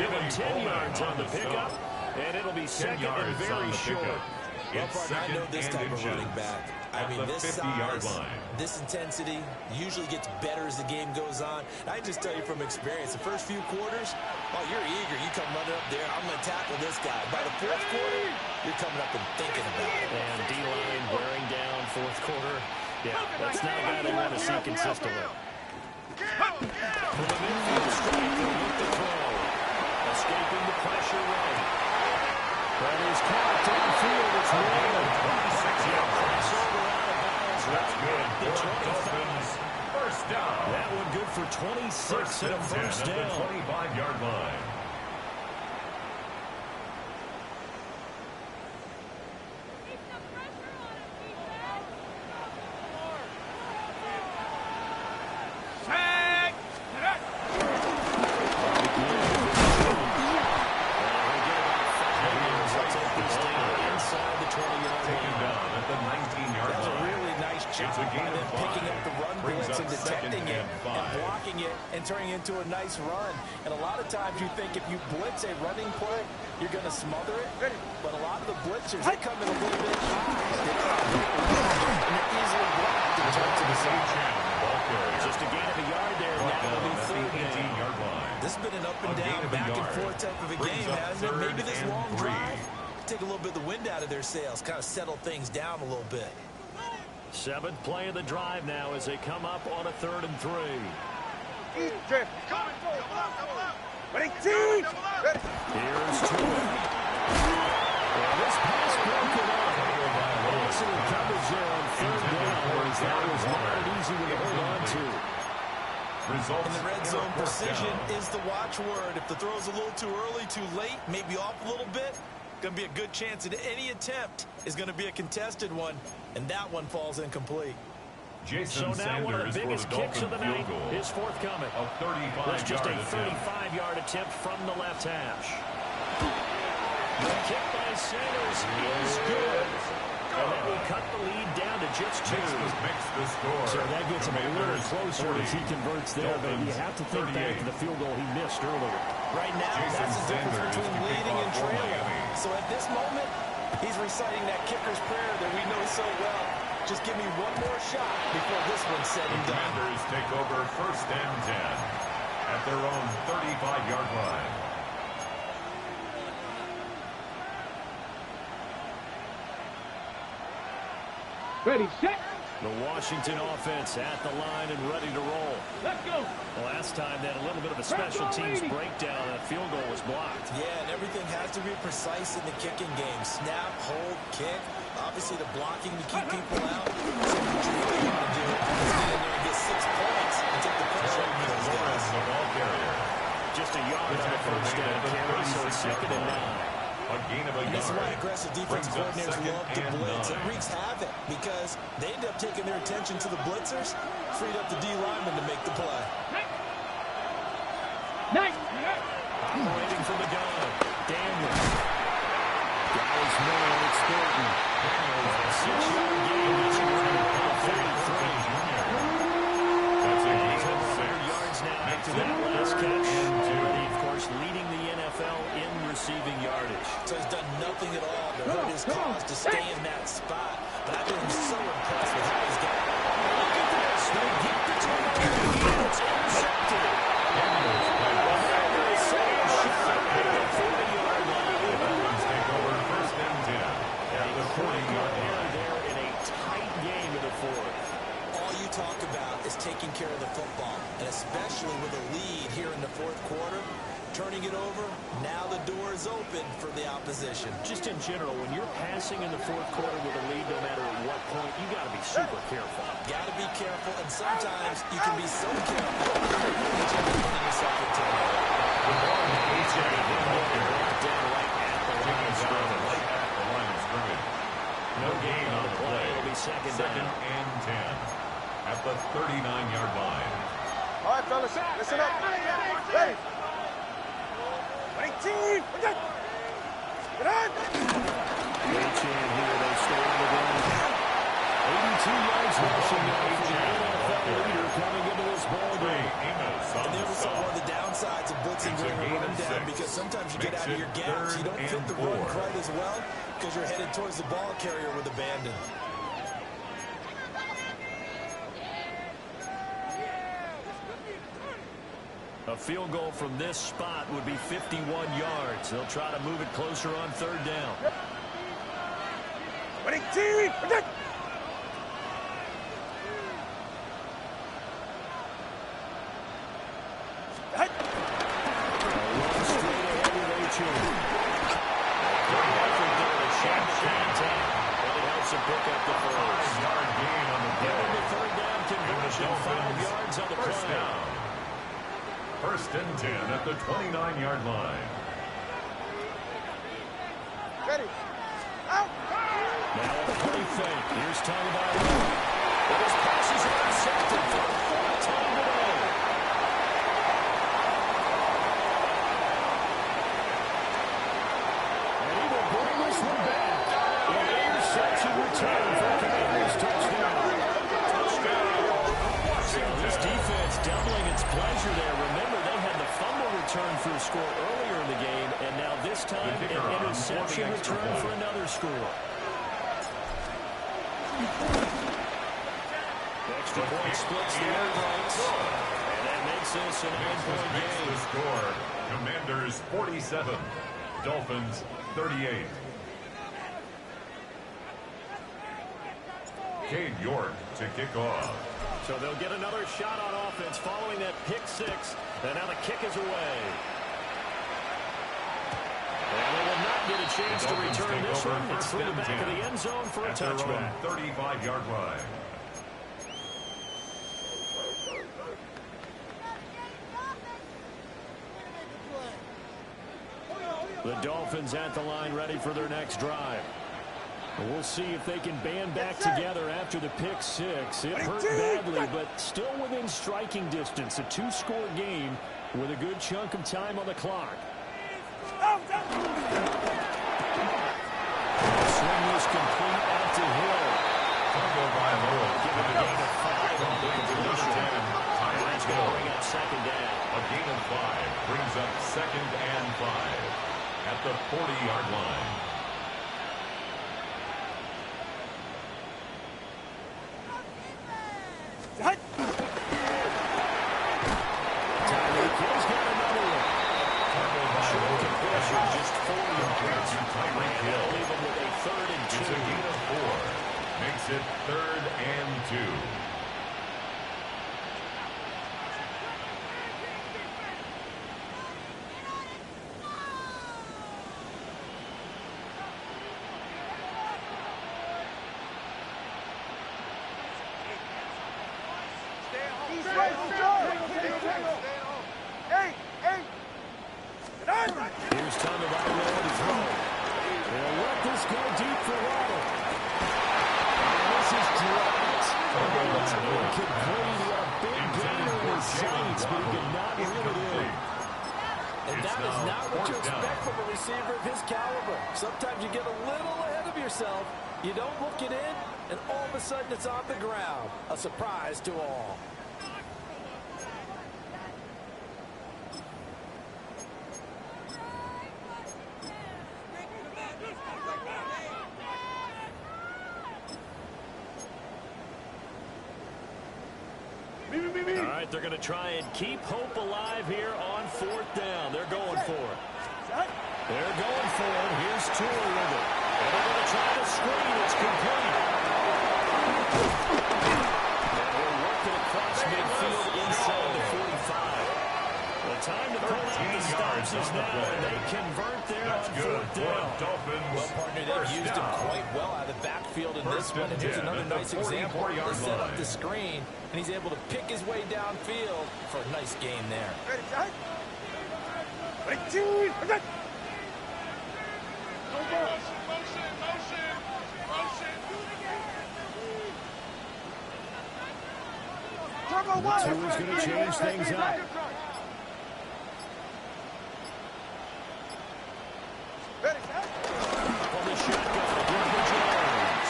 give him 10 yards on the pickup, and it'll be second and very short. Well, partner, I know this type of running back. I mean, this size, this intensity usually gets better as the game goes on. I can just tell you from experience, the first few quarters, oh, you're eager. You come running up there, I'm going to tackle this guy. By the fourth quarter, you're coming up and thinking about it. And D-line wearing down fourth quarter. Yeah, that's not a guy they want to see consistently. From the midfield strike, with the throw. Escaping the pressure right. That is caught downfield. It's Ward. 26 yards. That's good. The Dolphins first down. That one good for 26 and a first down. At the 25-yard line. Turning into a nice run. And a lot of times you think if you blitz a running play, you're going to smother it. But a lot of the blitzers, they come in a little bit high. And they're easily blocked in terms of the same channel. Just a gain of a yard there. Now it'll be third 18-yard line. This has been an up and down, back and forth type of a game, hasn't it? Maybe this long drive take a little bit of the wind out of their sails, kind of settle things down a little bit. Seventh play of the drive now as they come up on a 3rd and 3. Here's to it. Well, this pass broken up. Excellent coverage there on 3rd down. That was not an easy one to hold on to. In the red zone, precision is the watchword. If the throw's a little too early, too late, maybe off a little bit, going to be a good chance that any attempt is going to be a contested one, and that one falls incomplete. So now one of the biggest kicks of the night is forthcoming. That's just a 35-yard attempt from the left hash. The kick by Sanders is good. And that will cut the lead down to just 2. So that gets him a little closer as he converts there, but you have to think back to the field goal he missed earlier. Right now, that's the difference between leading and trailing. So at this moment, he's reciting that kicker's prayer that we know so well. Just give me one more shot before this one's said and done. Commanders take over 1st and 10 at their own 35-yard line. Ready, set. The Washington offense at the line and ready to roll. Let's go. Last time they had a little bit of a special teams breakdown. That field goal was blocked. Yeah, and everything has to be precise in the kicking game. Snap, hold, kick. Obviously, the blocking to keep people out. So what you really want to do is get in there and get 6 points and take the pressure off those guys. Just a yard on the first down carry, so it's 2nd and 9. A gain of a yard. That's why aggressive defensive coordinators love to blitz. It wreaks havoc because they end up taking their attention to the blitzers, freed up the D lineman to make the play. Nice. Operating from the gun. Daniel. Guys man, it's Thornton. 6-yard gain. That's a run. 33. That's a gain of 100 yards now after that last catch. Of course, leading the NFL in receiving yardage. So he's done nothing at all to hurt his cause to stay in that spot. But I've been so impressed with how he's got it. Look at this. They get the target. It's intercepted. Take over 1st and 10 at the 40-yard line. They're in a tight game in the 4th. All you talk about is taking care of the football, and especially with a lead here in the 4th quarter. Turning it over, now the door is open for the opposition. Just in general, when you're passing in the 4th quarter with a lead, no matter at what point, you got to be super careful. Got to be careful, and sometimes you can be so careful that you end up running yourself into it. The ball is Down right at the line of scrimmage. No gain on the play. It'll be second and 10 at the 39-yard line. All right, fellas, listen up. Ready. 19. Get on. Reach in here. They stay on the ground. 82 yards rushing now for the NFL leader coming into this ball game. And there was one of the downsides of blitzing during a run down. them because sometimes you get out of your gaps. You don't fit the run quite as well because you're headed towards the ball carrier with abandon. A field goal from this spot would be 51 yards. They'll try to move it closer on third down. Pick up the first. 5-yard gain on the play. Third down conversion. 5 yards on the first play. Down. First and 10 at the 29-yard line. Ready. Out. Now a play fake. Here's Tagovailoa. But his passes are intercepted for the fourth time today. And he will bring this one back. An interception return for the Commanders touchdown. This defense doubling its pleasure there. Remember, they had the fumble return for a score earlier in the game, and now this time an interception return for another score. Extra point splits the air rights, and that makes this a 9-point game. The score, Commanders 47, Dolphins 38. Cade York to kick off. So they'll get another shot on offense following that pick six. And now the kick is away. And they will not get a chance to return this one. It's through the back of the end zone for a touchback. 35-yard line. The Dolphins at the line ready for their next drive. We'll see if they can band back together after the pick six. It hurt badly, but still within striking distance. A 2-score game with a good chunk of time on the clock. The swing was complete out to Hill. Tagovailoa Give it a gain of 5 on the completion. That's going to bring up second down. A gain of 5 brings up second and 5 at the 40-yard line. Just 4 yards. Leave him with a 3rd and 2. It's a gain of 4. Makes it 3rd and 2. Here's Tagovailoa to throw. They'll let this go deep for Waddle. And this is dropped. It's incomplete. A big gainer in his sights, but he could not reel it in. And that is not what you expect from a receiver of his caliber. Sometimes you get a little ahead of yourself. You don't look it in, and all of a sudden it's on the ground. A surprise to all. All right, they're going to try and keep hope alive here on 4th down. They're going for it. They're going for it. Here's Tua with it. And they're going to try to screen. It's complete. And we're working across midfield inside the 45. The time to pull out the stops is now, and they convert there on 4th down. Well, partner, they've used him quite well out of the backfield in this one. And here's another nice example. They set up the screen, and he's able to pick his way downfield for a nice gain there. Tua's going to change things up. On the shotgun, Griffin Jones.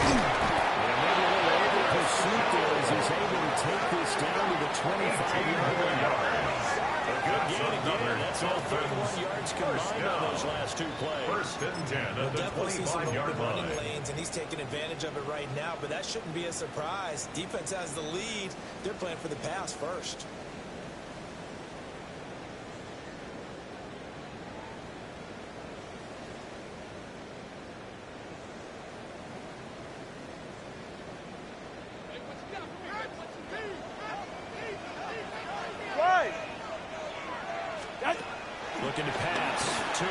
And maybe a little over pursuit there as he's able to take this down to the 25-yard line. A good gain again. That's all 31 yards combined on those last two plays. First and 10 at We'll the definitely see some 25-yard open running line. lanes, and he's taking advantage of it right now, but that shouldn't be a surprise. Defense has the lead. They're playing for the pass first. Looking to pass. Tua.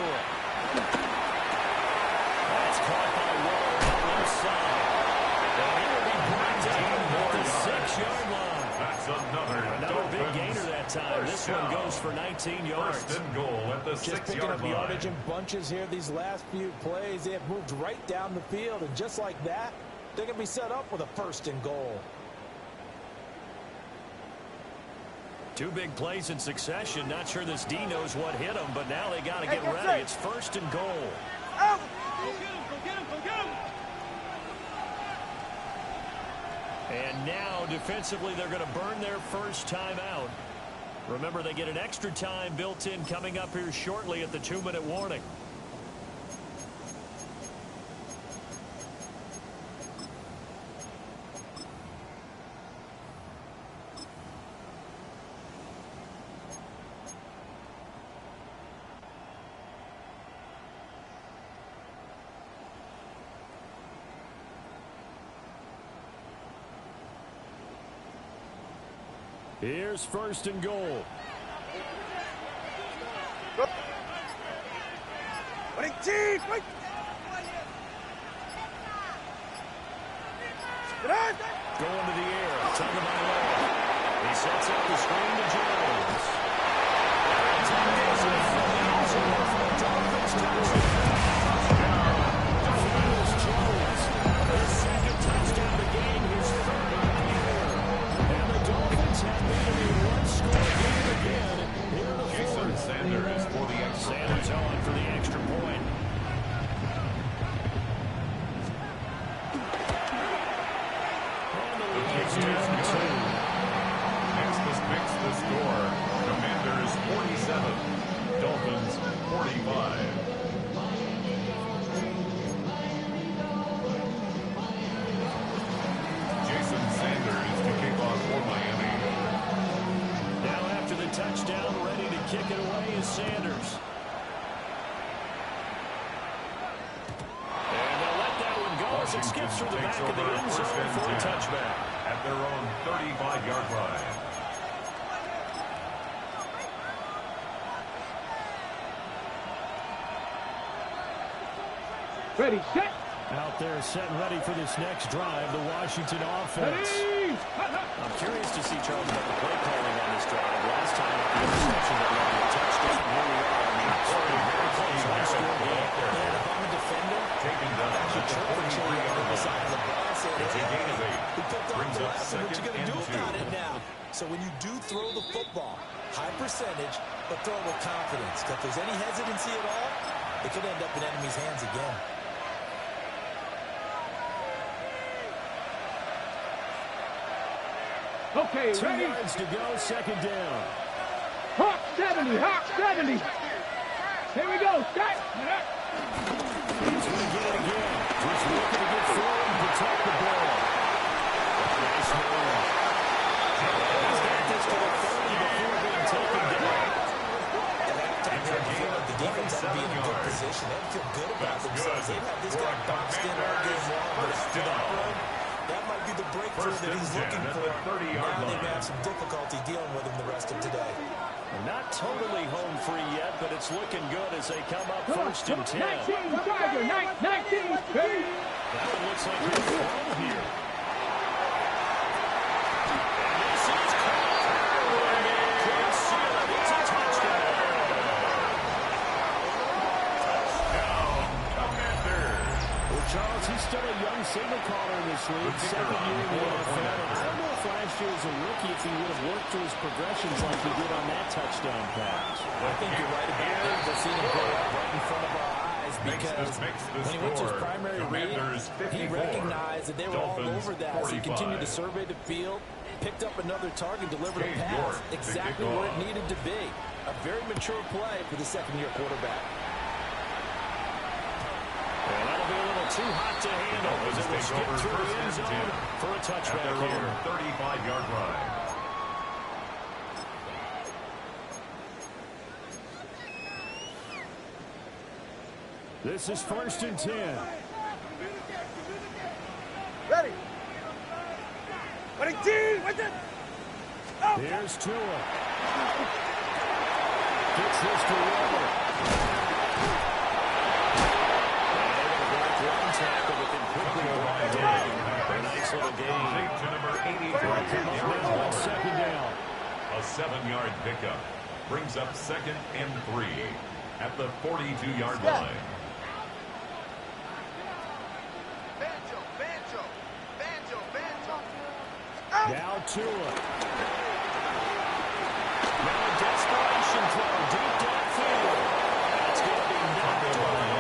That's caught by Waller on the left side. And he will be brought down at the 6-yard line. That's another big gainer that time. This one down. goes for 19 yards. First and goal at the Just picking 6-yard up line. yardage in bunches here these last few plays. They have moved right down the field, and just like that, they're going to be set up with a first and goal. Two big plays in succession. Not sure this D knows what hit him, but now they got to get ready. It's first and goal. Out. And now, defensively, they're going to burn their first time out. Remember, they get an extra time built in coming up here shortly at the 2-minute warning. Here's first and goal. Wait, Chief, wait. Going to the air. Tugging by Lowe. He sets up the screen to Jones. Jones. His second touchdown of the game. His third on the year. And the Dolphins have made it a one-score game again here in the fourth. Sanders for the extra Sanders on for the extra point. Makes the score. Commanders 47, Dolphins 45. Jason Sanders to kick off for Miami. Now after the touchdown, ready to kick it away is Sanders. And they'll let that one go as it skips through the back of the end zone for a touchback. At their own 35-yard line. Ready, set. Out there set and ready for this next drive, the Washington offense. Ready. I'm curious to see, Charles, about the play calling on this drive. Last time, the interception that led to a touchdown. Here we are. I mean, it's very close. One-score game. And if I'm a defender, Taken down at the 43-yard line. It's a gain of 8. Brings up what second you going to and do 2. about it now? So when you do throw the football, high percentage, but throw with confidence. If there's any hesitancy at all, it could end up in enemy's hands again. Okay, 2 ready. yards to go, second down. Hawk 70, Hawk 70. Here we go, set. He's going to get it again. Just looking to get forward and protect the ball. Nice move. He's got this to the 30 before being taken down. The defense had to be in a good position. They feel good about themselves. They've had this guy boxed in all game long, but after that run, that might be the breakthrough that he's looking for. Now they may have some difficulty dealing with him the rest of today. Not totally home free yet, but it's looking good as they come up first and 10. 19, Tiger, 19. Ready. That one looks like he's thrown here. And this is caught. And they can't seal it. It's a touchdown. Well, Charles, he's still a young signal caller in this league. Second year in the NFL. I don't know if last year as a rookie if he would have worked through his progressions like he did on that touchdown pass. I think you're right about that. We've seen him grow up right in front of our eyes because when he went to his primary read, he recognized that they were all over that as he continued to survey the field. picked up another target, delivered a pass. Exactly where it needed to be. A very mature play for the second-year quarterback. And that'll be a little too hot to handle as it will skip through the end zone for a touchback here. 35-yard line. This is 1st and 10. Ready. Ready, team. With it. Oh. Here's Tua. Gets this to Weber. One tackle with him quickly arrived in. A nice little gain. To number 83. On second down. A 7-yard pickup brings up 2nd and 3 at the 42-yard line. Now Tua. Now a desperation throw deep downfield. That's going to be knocked away.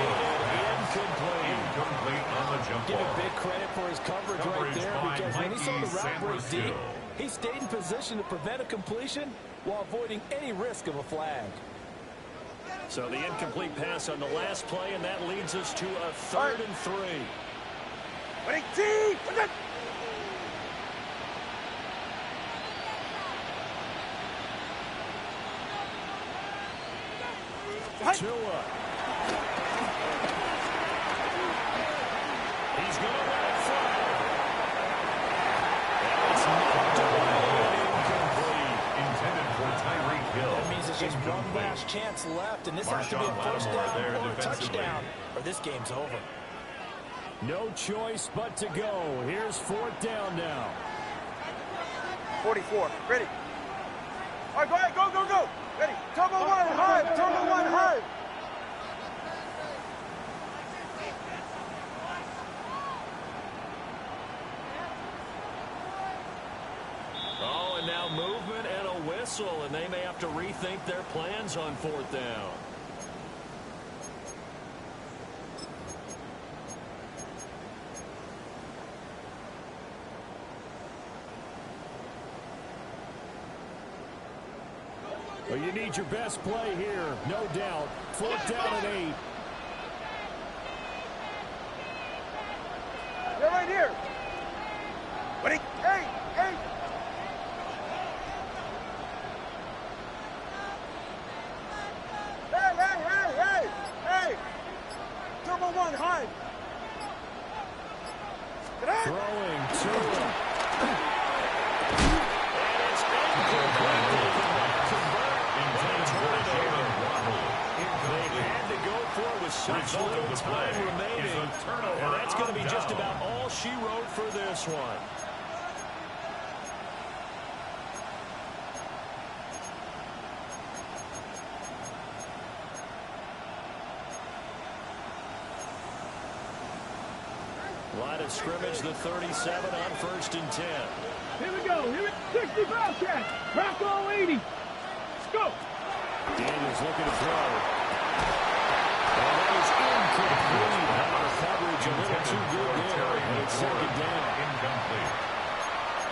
Incomplete on the jump Give ball. a big credit for his coverage right there, by because when he saw the Mikey route break Sanford deep, he stayed in position to prevent a completion while avoiding any risk of a flag. So the incomplete pass on the last play, and that leads us to a 3rd and 3. Ready, team. With it. Tua. He's going to let it fly. It's knocked away. Incomplete. Intended for Tyreek Hill. That means it's just one last chance left, and this has to be a Marshawn first Lattimore down there or a defensively. touchdown, or this game's over. No choice but to go. Here's 4th down now. 44. Ready. All right, go ahead. Go, go, go. Ready. Turbo 1, high. Turbo 1, high. Oh, and now movement and a whistle, and they may have to rethink their plans on 4th down. Well, you need your best play here, no doubt. 4th down and 8. They're right here. Ready. Hey, hey. Hey, hey, hey, hey, hey. Turbo 1, high. Get out. Throwing Tua. And it's incomplete. They had to go for it with such little time remaining. And that's going to be just about all she wrote for this one. Line of scrimmage, the 37 on 1st and 10. Here we go. Here we 60 Bobcats. Rocco 80. Let's go. Daniels looking to throw. And that is incomplete. Coverage a little too good there. And it's 2nd down. Incomplete.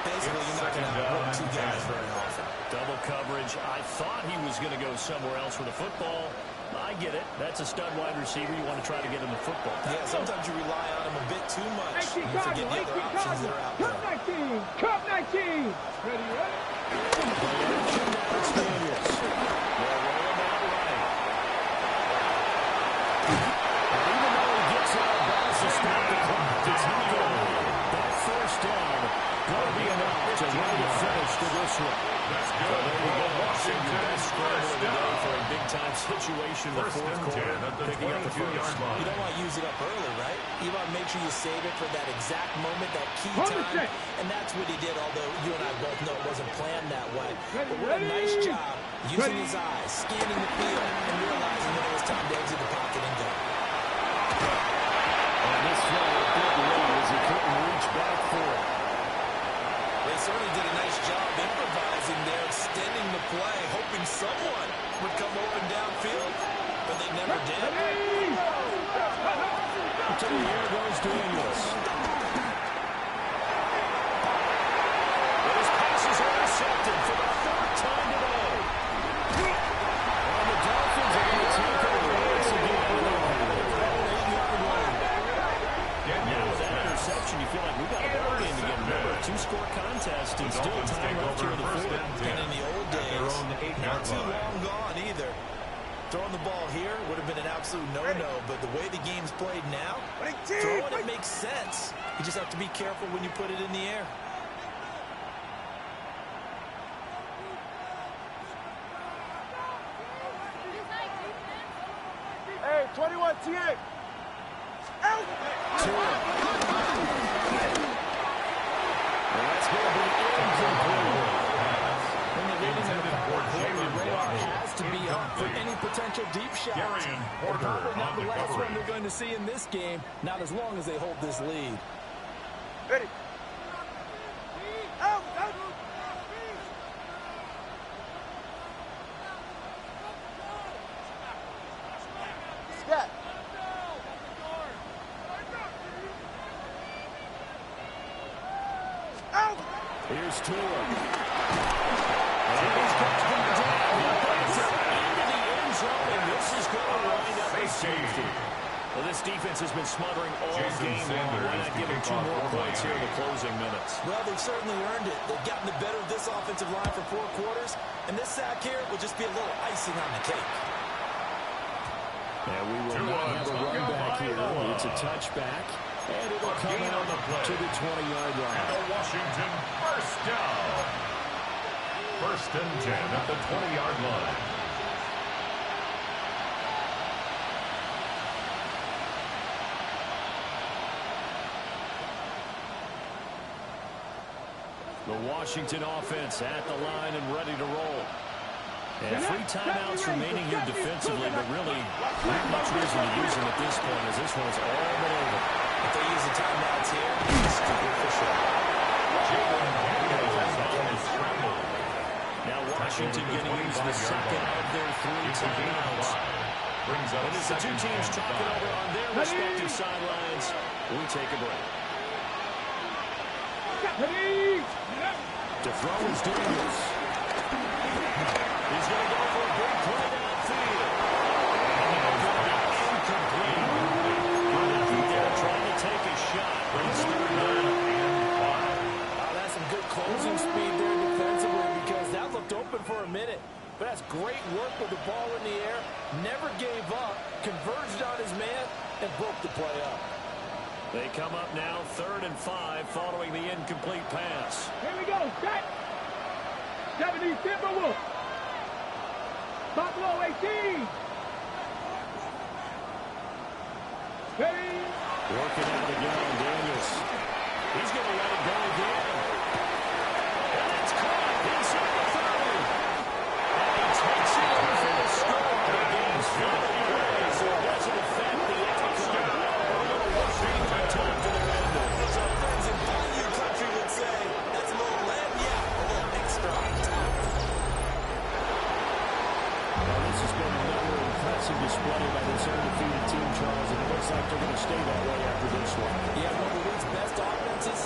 Basically, you're not going to work two guys very often. Double coverage. I thought he was going to go somewhere else with the football. I get it. That's a stud wide receiver. You want to try to get him the football. Yeah, sometimes you rely on him a bit too much. 18 You forget Cardinal, the 18 other options that Cardinal. are out Cup there. 19. Cup 19. Ready, ready. It's Daniels. They'll roll him out right. And even though he gets out of bounds to stop the clock, it's not going to that 1st down going to be enough to run the finish to this one. That's So good. there you go. So your best scramble of the day down. for a big-time situation in the 4th 1st and quarter. 10 at the Picking up the 22-yard first. line. You don't want to use it up early, right? You want to make sure you save it for that exact moment, that key Hold time. it. And that's what he did, although you and I both know it wasn't planned that way. Ready, But what a nice ready. job using Ready. his eyes, scanning the field, and realizing that it was time to exit the pocket and go. And this throw a bit late as he couldn't reach back for it. They certainly did a nice job improvising there, extending the play, hoping someone would come open downfield, but they never did. Ready. To the air goes Daniels. It is passing Throwing the ball here would have been an absolute no-no, but the way the game's played now, throwing it makes sense. You just have to be careful when you put it in the air. Hey, 21, TA. Out. That's going to be incomplete. When you're leading in the power play, the radar has to be up for any potential deep shots. Probably not the last one they're going to see in this game, not as long as they hold this lead. Ready. Out. Out. Scat. Out. Here's Tua. And he's got him down. He gets it into the end zone, and this is going to wind up a safety. Well, this defense has been smothering all game long. Why not give them 2 more points here in the closing minutes? Well, they've certainly earned it. They've gotten the better of this offensive line for 4 quarters, and this sack here will just be a little icing on the cake. And we will not have a run back here. It's a touchback, and it'll come out to the 20-yard line. And the Washington first down. First and 10 at the 20-yard line. The Washington offense at the line and ready to roll. And 3 timeouts remaining here defensively, but really not much reason to use them at this point as this one's all but over. If they use the timeouts here, it's stupid for sure. Now Washington going to use the second of their 3 timeouts. And as the 2 teams talking over on their respective sidelines, we take a break. Ready. To throw is Daniels. He's going to go for a big play downfield. Incomplete. They're trying to take a shot, but it's 3rd down and 5. That's some good closing speed there defensively because that looked open for a minute. But that's great work with the ball in the air. Never gave up, converged on his man, and broke the play up. They come up now 3rd and 5 following the incomplete pass. Here we go. Set. 70 Timberwolves. Buffalo 18. Ready. Working out again, Daniels. He's going to let it go again. And it's caught inside the 30. And he takes it over for the score. The game's finally away, so it doesn't affect the outcome. Washington time to the end. As our friends in Bayou country would say, that's a little land, yeah, a little extra on top. Well, this has been another impressive display by this undefeated team, Charles, and it looks like they're going to stay that way after this one. Yeah, one of the league's best offenses,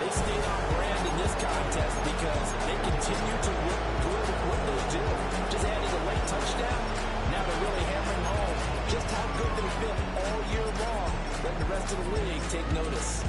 they stayed on brand in this contest because they continue to look good at what they do. Just adding a late touchdown, now they're really hammering home just how good they've been all year long. Letting the rest of the league take notice.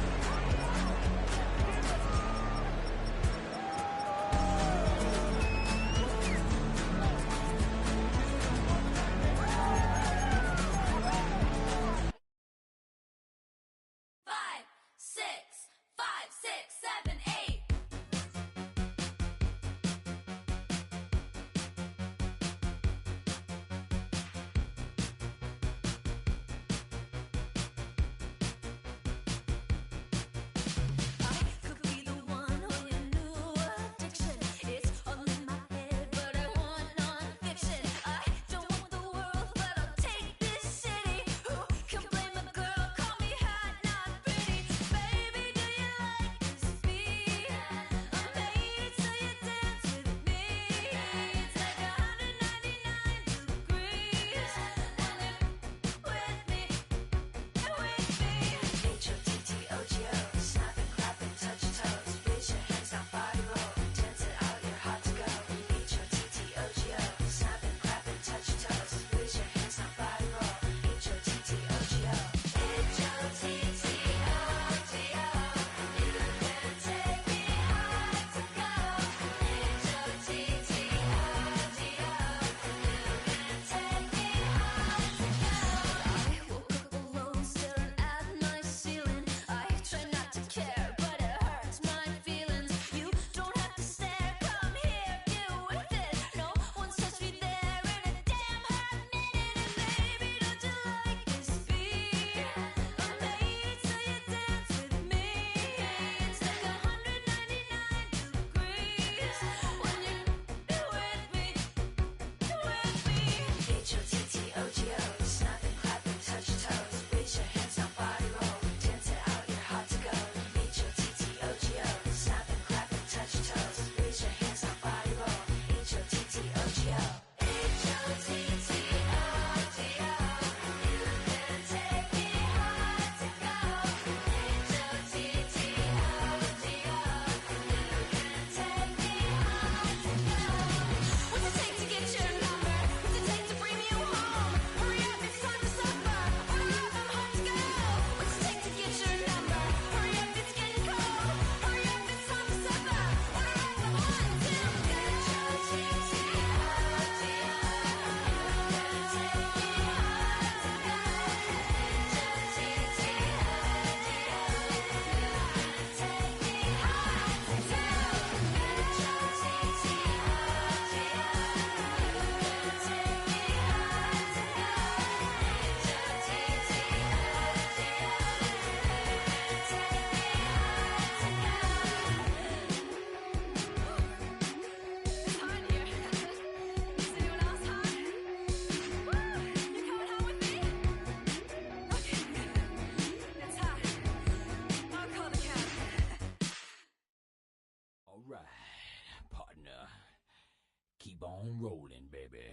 on rolling, baby.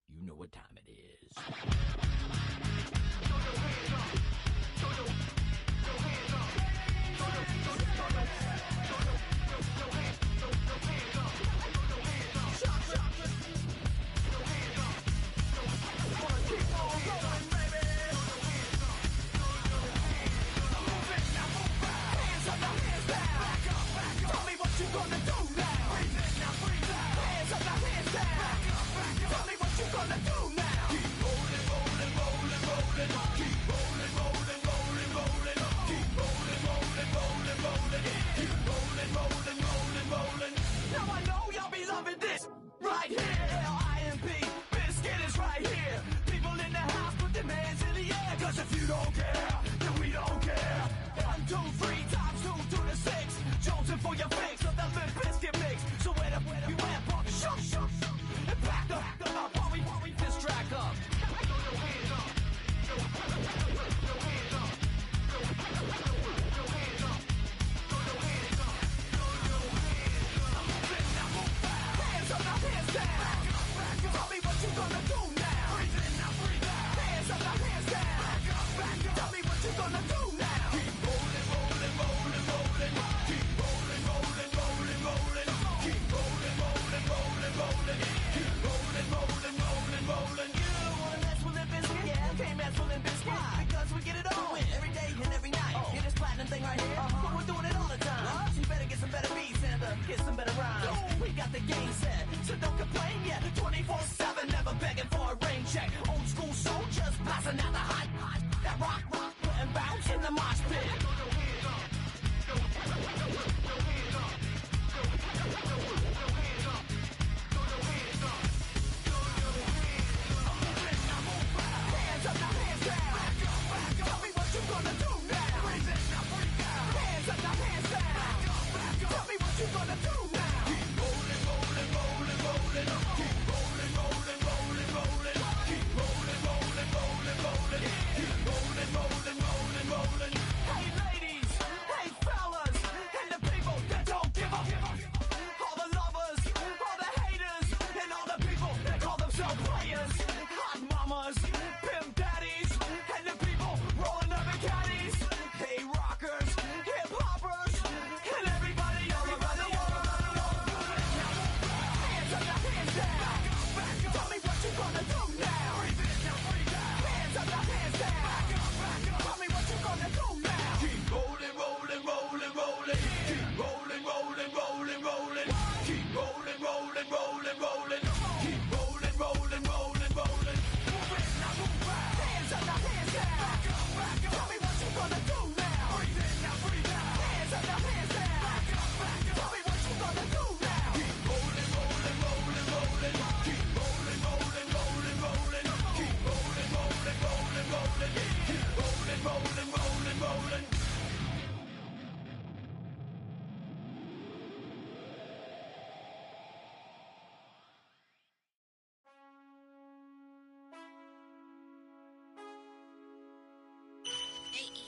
You know what time it is. Now I know y'all be loving this right here. L-I-M-P, Biscuit is right here. People in the house, put their hands in the air. Cause if you don't care, then we don't care. 1, 2, 3 times 2 to the 6. Jonesing for your fix of the Limp Biscuit mix. So where you at, punk? Shut. And back up while we distract up. Because we get it on every day and every night. Get this platinum thing right here. But we're doing it all the time. So you better get some better beats and get some better rhymes. We got the game set, so don't complain yet. 24/7, never begging for a rain check. Old school soldiers blasting out the hot. That rock, putting bounce in the mosh pit.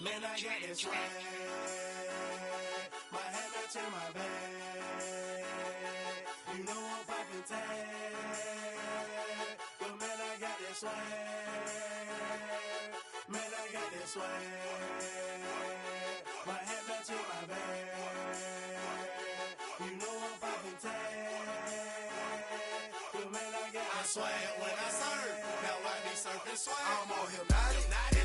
Man, I got this swag. My head matching my bag. You know I'm poppin' tag. But man, I got this swag. Man, I got this swag. My head matching my bag. You know I'm poppin' tag. But man, I got this swag. When I surf, now I be surfing swag. I'm on hypnotic.